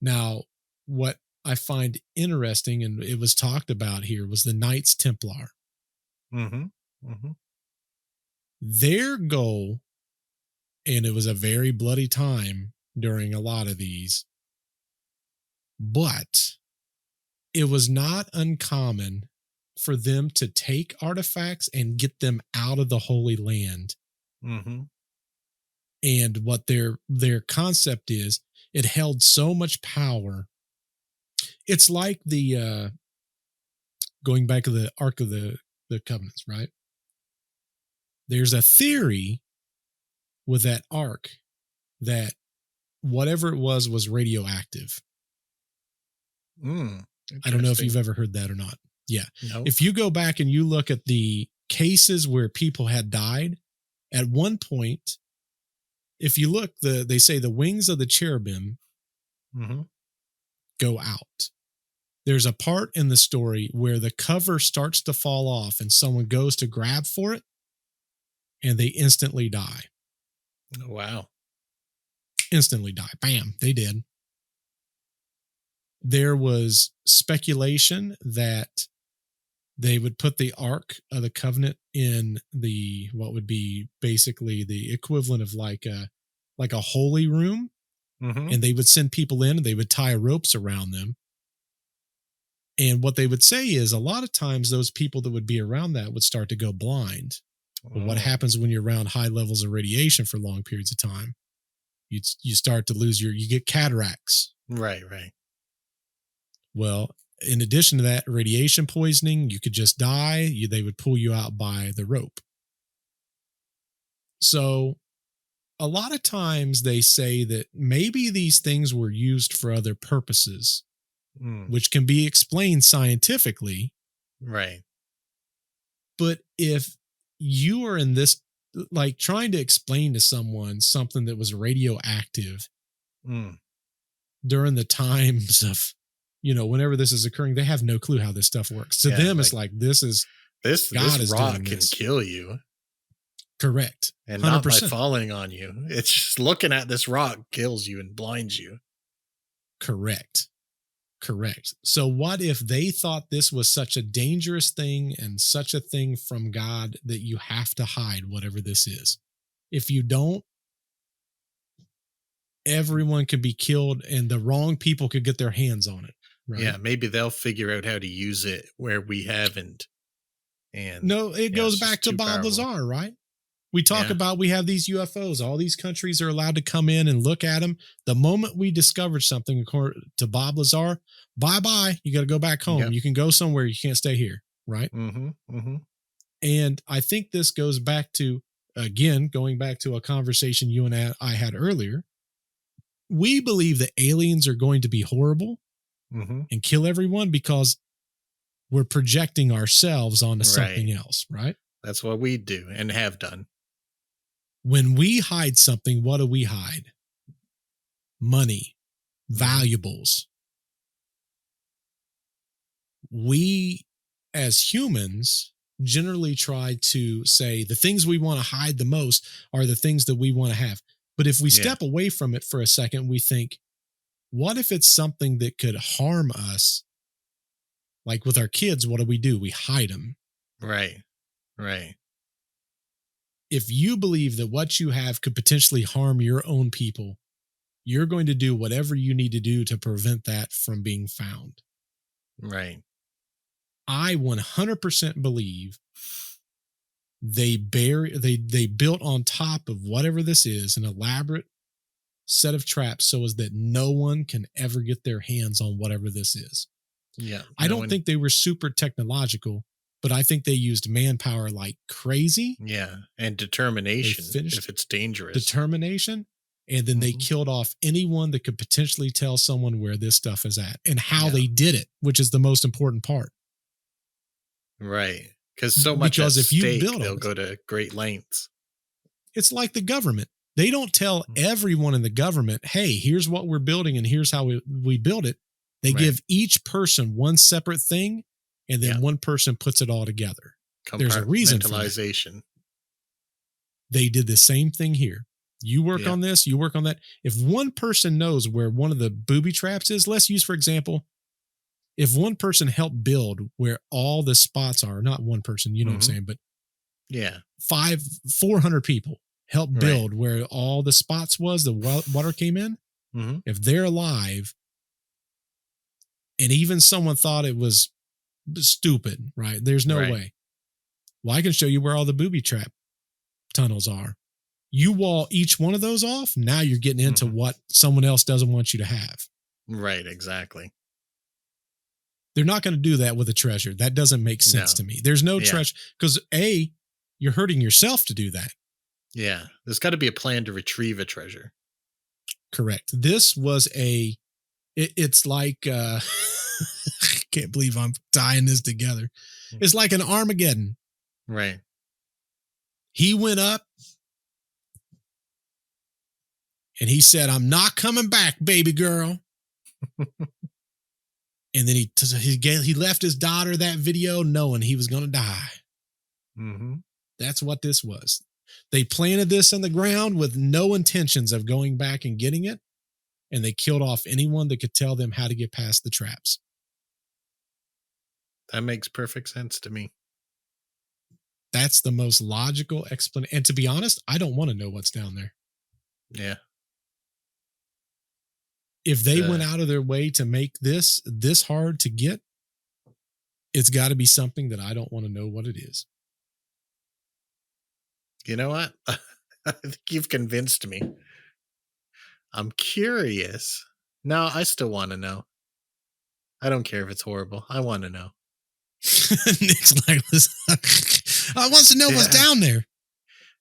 Now, what I find interesting, and it was talked about here, was the Knights Templar. Their goal, and it was a very bloody time during a lot of these, but it was not uncommon for them to take artifacts and get them out of the Holy Land. And what their concept is, it held so much power. It's like the going back to the Ark of the Covenants, right? There's a theory with that Ark that whatever it was radioactive. I don't know if you've ever heard that or not. Yeah. No. If you go back and you look at the cases where people had died, at one point, if you look, they say the wings of the cherubim go out. There's a part in the story where the cover starts to fall off and someone goes to grab for it and they instantly die. Oh, wow. Instantly die. Bam, they did. There was speculation that they would put the Ark of the Covenant in the, what would be basically the equivalent of like a holy room. And they would send people in and they would tie ropes around them. And what they would say is a lot of times those people that would be around that would start to go blind. But what happens when you're around high levels of radiation for long periods of time? You start to lose you get cataracts. Right. Well, in addition to that, radiation poisoning, you could just die. They would pull you out by the rope. So a lot of times they say that maybe these things were used for other purposes, which can be explained scientifically. Right. But if you are in this, like trying to explain to someone something that was radioactive during the times of, whenever this is occurring, they have no clue how this stuff works. To them, it's like, this rock can kill you. Correct. And 100%. Not by falling on you. It's just looking at this rock kills you and blinds you. Correct. So what if they thought this was such a dangerous thing and such a thing from God that you have to hide whatever this is? If you don't, everyone could be killed and the wrong people could get their hands on it. Right? Yeah, maybe they'll figure out how to use it where we haven't. And no, it goes back to Bob Lazar, right? We talk about, we have these UFOs. All these countries are allowed to come in and look at them. The moment we discovered something, according to Bob Lazar, bye-bye. You got to go back home. Yep. You can go somewhere. You can't stay here. Right. And I think this goes back to, again, going back to a conversation you and I had earlier. We believe that aliens are going to be horrible and kill everyone because we're projecting ourselves onto something else. Right. That's what we do and have done. When we hide something, what do we hide? Money, valuables. We, as humans, generally try to say the things we want to hide the most are the things that we want to have. But if we step away from it for a second, we think, What if it's something that could harm us? Like with our kids, what do? We hide them. Right. Right. If you believe that what you have could potentially harm your own people, you're going to do whatever you need to do to prevent that from being found. Right. I 100% believe they built on top of whatever this is an elaborate set of traps so as that no one can ever get their hands on whatever this is. Yeah. I don't think they were super technological, but I think they used manpower like crazy. Yeah. And determination if it's dangerous. Determination. And then they killed off anyone that could potentially tell someone where this stuff is at and how they did it, which is the most important part. Right. Because so much at if you stake, build they'll go to great lengths. It's like the government. They don't tell everyone in the government, hey, here's what we're building and here's how we build it. They give each person one separate thing, and then one person puts it all together. There's a reason for that. They did the same thing here. You work on this, you work on that. If one person knows where one of the booby traps is, let's use, for example, if one person helped build where all the spots are, not one person, you know what I'm saying, but 400 people helped build where all the spots was, the water came in. If they're alive, and even someone thought it was stupid, right? There's no way. Well, I can show you where all the booby trap tunnels are. You wall each one of those off, now you're getting into what someone else doesn't want you to have. Right, exactly. They're not going to do that with a treasure. That doesn't make sense to me. There's no treasure, because A, you're hurting yourself to do that. Yeah, there's got to be a plan to retrieve a treasure. Correct. This was it's like, I can't believe I'm tying this together. It's like an Armageddon. Right. He went up and he said, I'm not coming back, baby girl. And then he left his daughter that video knowing he was going to die. That's what this was. They planted this in the ground with no intentions of going back and getting it. And they killed off anyone that could tell them how to get past the traps. That makes perfect sense to me. That's the most logical explanation. And to be honest, I don't want to know what's down there. Yeah. If they went out of their way to make this hard to get, it's got to be something that I don't want to know what it is. You know what? I think you've convinced me. I'm curious. No, I still want to know. I don't care if it's horrible. I want to know. Nick's like, I want to know what's down there.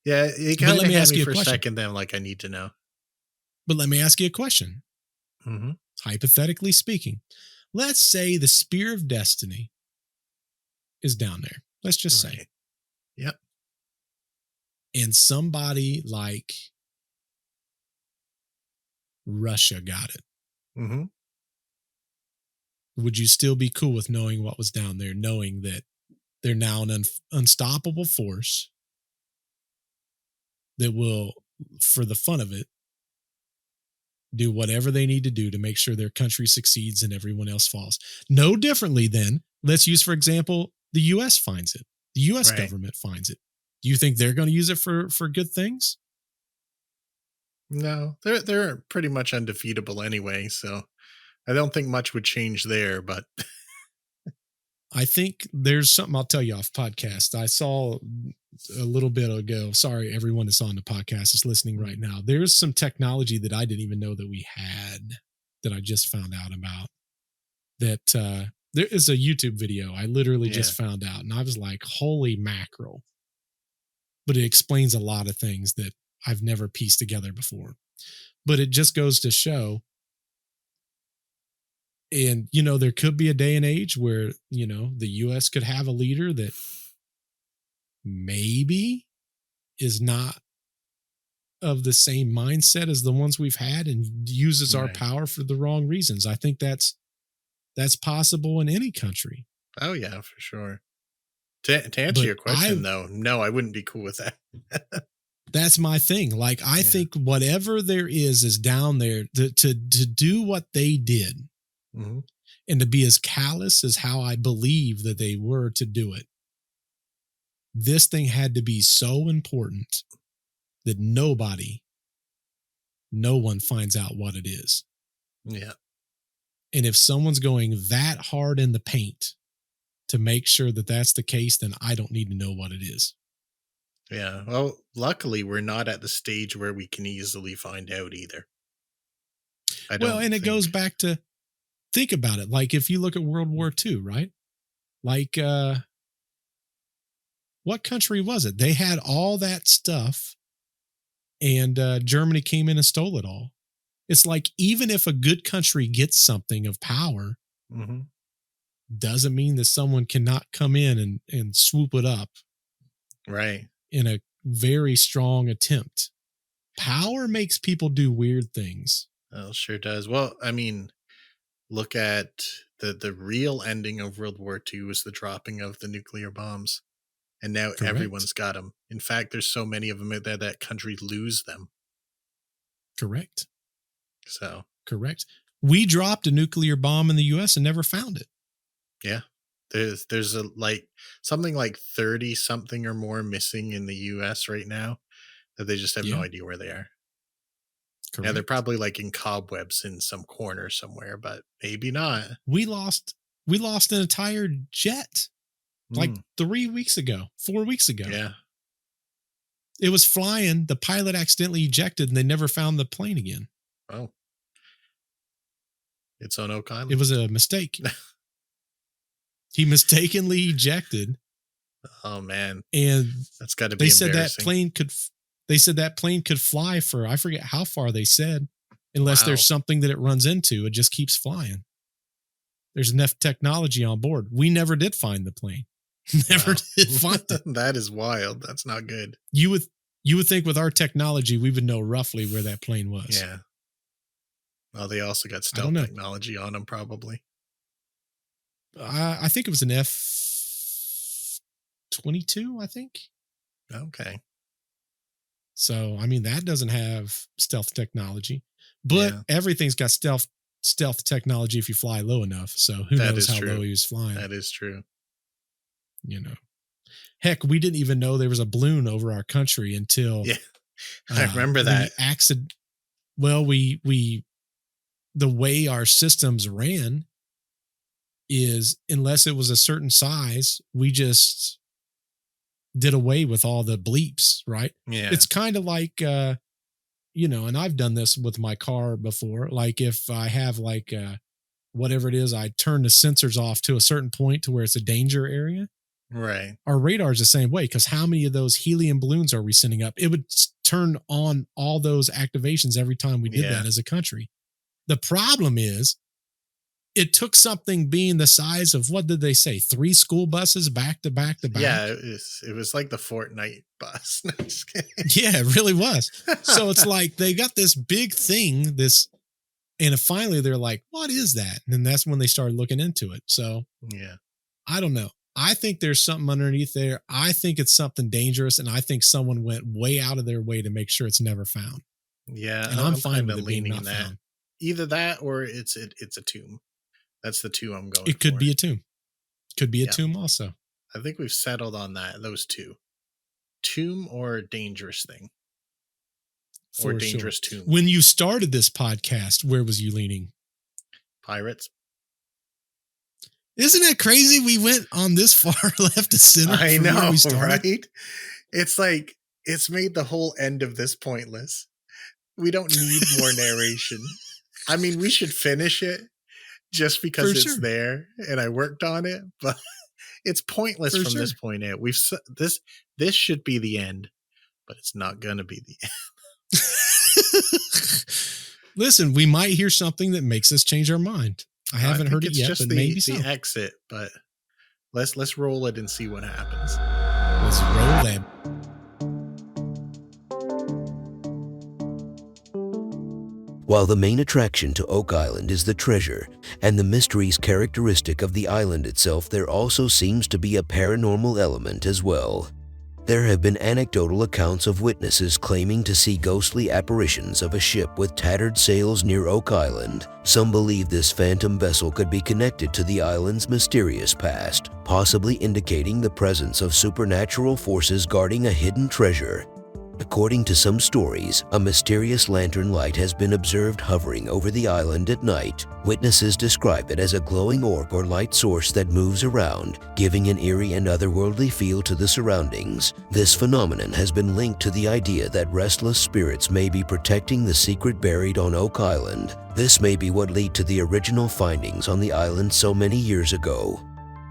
Yeah, you kind of had me for a second then, like I need to know. But let me ask you a question. Hypothetically speaking, let's say the Spear of Destiny is down there. Let's just say. Yep. And somebody like Russia got it. Would you still be cool with knowing what was down there, knowing that they're now an unstoppable force that will, for the fun of it, do whatever they need to do to make sure their country succeeds and everyone else falls? No differently than, let's use, for example, the U.S. finds it. The U.S. government finds it. Do you think they're going to use it for good things? No, they're pretty much undefeatable anyway, so I don't think much would change there, but I think there's something I'll tell you off podcast. I saw a little bit ago. Sorry, everyone that's on the podcast is listening right now. There's some technology that I didn't even know that we had that I just found out about. That there is a YouTube video I literally just found out, and I was like, holy mackerel. But it explains a lot of things that I've never pieced together before. But it just goes to show, and, there could be a day and age where, the U.S. could have a leader that maybe is not of the same mindset as the ones we've had and uses our power for the wrong reasons. I think that's possible in any country. Oh, yeah, for sure. To answer your question, though, no, I wouldn't be cool with that. That's my thing. Like, I think whatever there is down there to do what they did Mm-hmm. and to be as callous as how I believe that they were to do it. This thing had to be so important that no one finds out what it is. Yeah. And if someone's going that hard in the paint to make sure that that's the case, then I don't need to know what it is. Yeah. Well, luckily, we're not at the stage where we can easily find out either. And it goes back to, think about it. Like, if you look at World War II, right? Like, what country was it? They had all that stuff, and Germany came in and stole it all. It's like, even if a good country gets something of power, mm-hmm. doesn't mean that someone cannot come in and swoop it up. Right. In a very strong attempt. Power makes people do weird things. Well, sure does. Well, I mean, look at the real ending of World War II was the dropping of the nuclear bombs. And now everyone's got them. In fact, there's so many of them out there that countries lose them. Correct. So. Correct. We dropped a nuclear bomb in the U.S. and never found it. Yeah. There's something like 30 something or more missing in the US right now that they just have no idea where they are. Correct. Yeah, they're probably like in cobwebs in some corner somewhere, but maybe not. We lost an entire jet like 4 weeks ago. Yeah. It was flying. The pilot accidentally ejected and they never found the plane again. Oh. It's on Oak Island. It was a mistake. He mistakenly ejected. Oh man. And that's got to be embarrassing. They said that plane could fly for, I forget how far they said, unless there's something that it runs into, it just keeps flying. There's enough technology on board. We never did find the plane. Never did find it. That is wild. That's not good. You would think with our technology, we would know roughly where that plane was. Yeah. Well, they also got stealth technology on them, probably. I think it was an F-22, I think. Okay. So, I mean, that doesn't have stealth technology, but everything's got stealth technology if you fly low enough. So who knows how low he was flying. That is true. You know, heck, we didn't even know there was a balloon over our country until I remember that accident. Well, the way our systems ran is, unless it was a certain size, we just did away with all the bleeps, right? Yeah. It's kind of like, and I've done this with my car before. Like, if I have whatever it is, I turn the sensors off to a certain point to where it's a danger area. Right. Our radar is the same way, because how many of those helium balloons are we sending up? It would turn on all those activations every time we did that as a country. The problem is, it took something being the size of, what did they say, 3 school buses back to back to back? Yeah, it was like the Fortnite bus. No, just kidding. Yeah, it really was. So it's like they got this big thing, and finally they're like, what is that? And then that's when they started looking into it. So yeah, I don't know. I think there's something underneath there. I think it's something dangerous, and I think someone went way out of their way to make sure it's never found. Yeah, and I'm fine with it being not that. found. Either that or it's a tomb. That's the two I'm going for. It could be a tomb. Could be a tomb also. I think we've settled on those two. Tomb or dangerous thing. For or dangerous tomb. When you started this podcast, where was you leaning? Pirates. Isn't that crazy? We went on this far left to center. I know, right? It's like, it's made the whole end of this pointless. We don't need more narration. I mean, we should finish it just because it's there and I worked on it, but it's pointless from this point out. This should be the end, but it's not going to be the end. Listen, we might hear something that makes us change our mind. I haven't heard it yet, but maybe so. The exit, but let's roll it and see what happens. Let's roll that. While the main attraction to Oak Island is the treasure and the mysteries characteristic of the island itself, there also seems to be a paranormal element as well. There have been anecdotal accounts of witnesses claiming to see ghostly apparitions of a ship with tattered sails near Oak Island. Some believe this phantom vessel could be connected to the island's mysterious past, possibly indicating the presence of supernatural forces guarding a hidden treasure. According to some stories, a mysterious lantern light has been observed hovering over the island at night. Witnesses describe it as a glowing orb or light source that moves around, giving an eerie and otherworldly feel to the surroundings. This phenomenon has been linked to the idea that restless spirits may be protecting the secret buried on Oak Island. This may be what led to the original findings on the island so many years ago.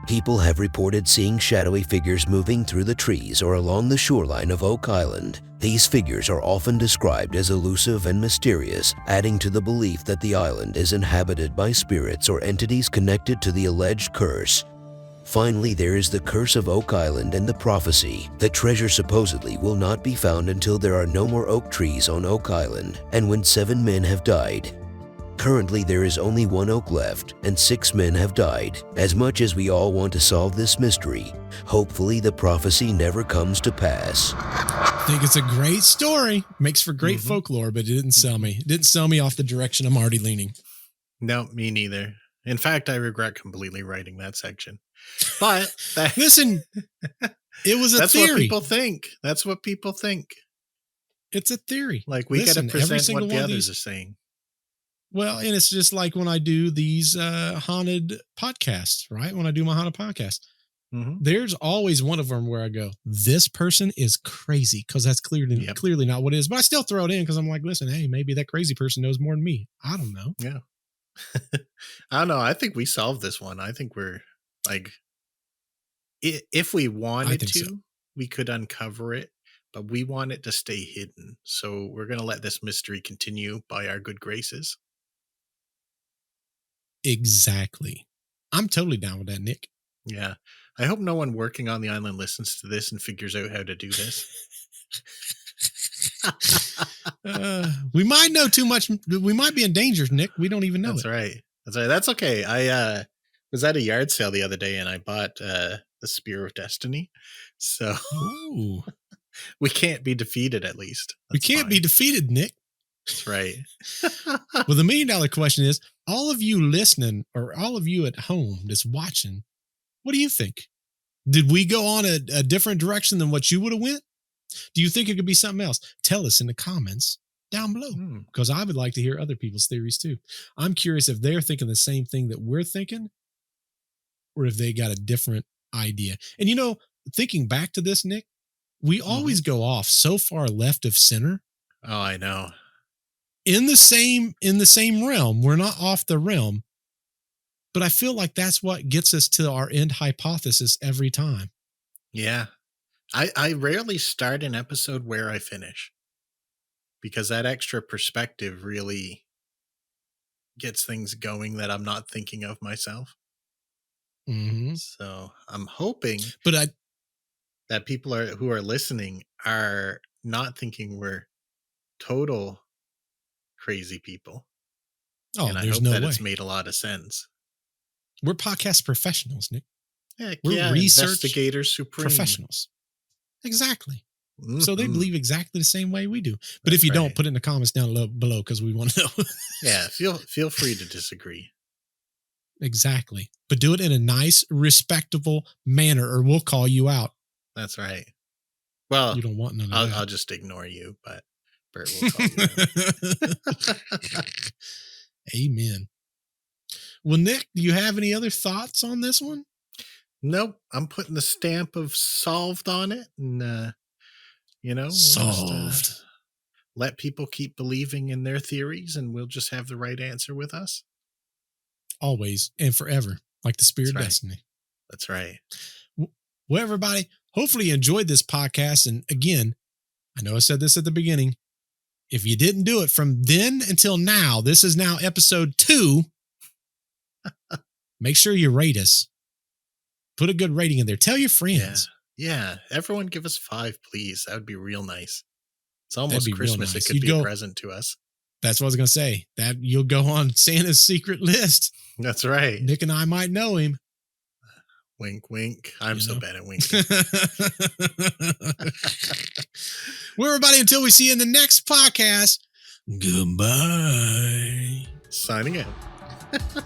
People have reported seeing shadowy figures moving through the trees or along the shoreline of Oak Island. These figures are often described as elusive and mysterious, adding to the belief that the island is inhabited by spirits or entities connected to the alleged curse. Finally, there is the Curse of Oak Island and the prophecy. The treasure supposedly will not be found until there are no more oak trees on Oak Island, and when 7 men have died. Currently, there is only 1 oak left, and 6 men have died. As much as we all want to solve this mystery, hopefully the prophecy never comes to pass. I think it's a great story. Makes for great folklore, but it didn't sell me. It didn't sell me off the direction I'm already leaning. No, me neither. In fact, I regret completely writing that section. But listen, it was a that's theory. What people think. That's what people think. It's a theory. Like we got to present what the others are saying. Well, and it's just like when I do these haunted podcasts, right? When I do my haunted podcast, there's always one of them where I go, this person is crazy, because that's clearly not what it is. But I still throw it in because I'm like, listen, hey, maybe that crazy person knows more than me. I don't know. Yeah. I don't know. I think we solved this one. I think we're like, if we wanted to, we could uncover it, but we want it to stay hidden. So we're going to let this mystery continue by our good graces. Exactly. I'm totally down with that, Nick. Yeah. I hope no one working on the island listens to this and figures out how to do this. We might know too much. We might be in danger, Nick. We don't even know. That's right. That's right. That's okay. I was at a yard sale the other day and I bought the Spear of Destiny. So we can't be defeated, at least. We can't be defeated, Nick. That's right. Well, the $1 million question is, all of you listening or all of you at home that's watching, what do you think? Did we go on a different direction than what you would have went? Do you think it could be something else? Tell us in the comments down below, because I would like to hear other people's theories too. I'm curious if they're thinking the same thing that we're thinking, or if they got a different idea. And thinking back to this, Nick, we always go off so far left of center. Oh, I know. In the same realm. We're not off the realm, but I feel like that's what gets us to our end hypothesis every time. Yeah. I rarely start an episode where I finish, because that extra perspective really gets things going that I'm not thinking of myself. So I'm hoping that people who are listening are not thinking we're total crazy people. Oh, and I there's hope no that way. it's made a lot of sense. We're podcast professionals, Nick. Heck, we're research investigators supreme. Professionals. Exactly. So they believe exactly the same way we do. But if you don't, put it in the comments down below, because we want to know. Yeah, feel free to disagree. Exactly. But do it in a nice, respectable manner, or we'll call you out. That's right. Well, you don't want none of that. I'll just ignore you, but Bert will call you out. Amen. Well, Nick, do you have any other thoughts on this one? Nope. I'm putting the stamp of solved on it, and solved. We'll just, let people keep believing in their theories, and we'll just have the right answer with us. Always and forever, like the Spear of Destiny. That's right. Well, everybody, hopefully you enjoyed this podcast. And again, I know I said this at the beginning. If you didn't do it from then until now, this is now episode 2. Make sure you rate us. Put a good rating in there. Tell your friends. Yeah. Everyone give us 5, please. That would be real nice. It's almost Christmas. Nice. It could be a present to us. That's what I was going to say. That you'll go on Santa's secret list. That's right. Nick and I might know him. Wink, wink. I'm You so know? bad at winking. Well, everybody, until we see you in the next podcast, goodbye. Signing out.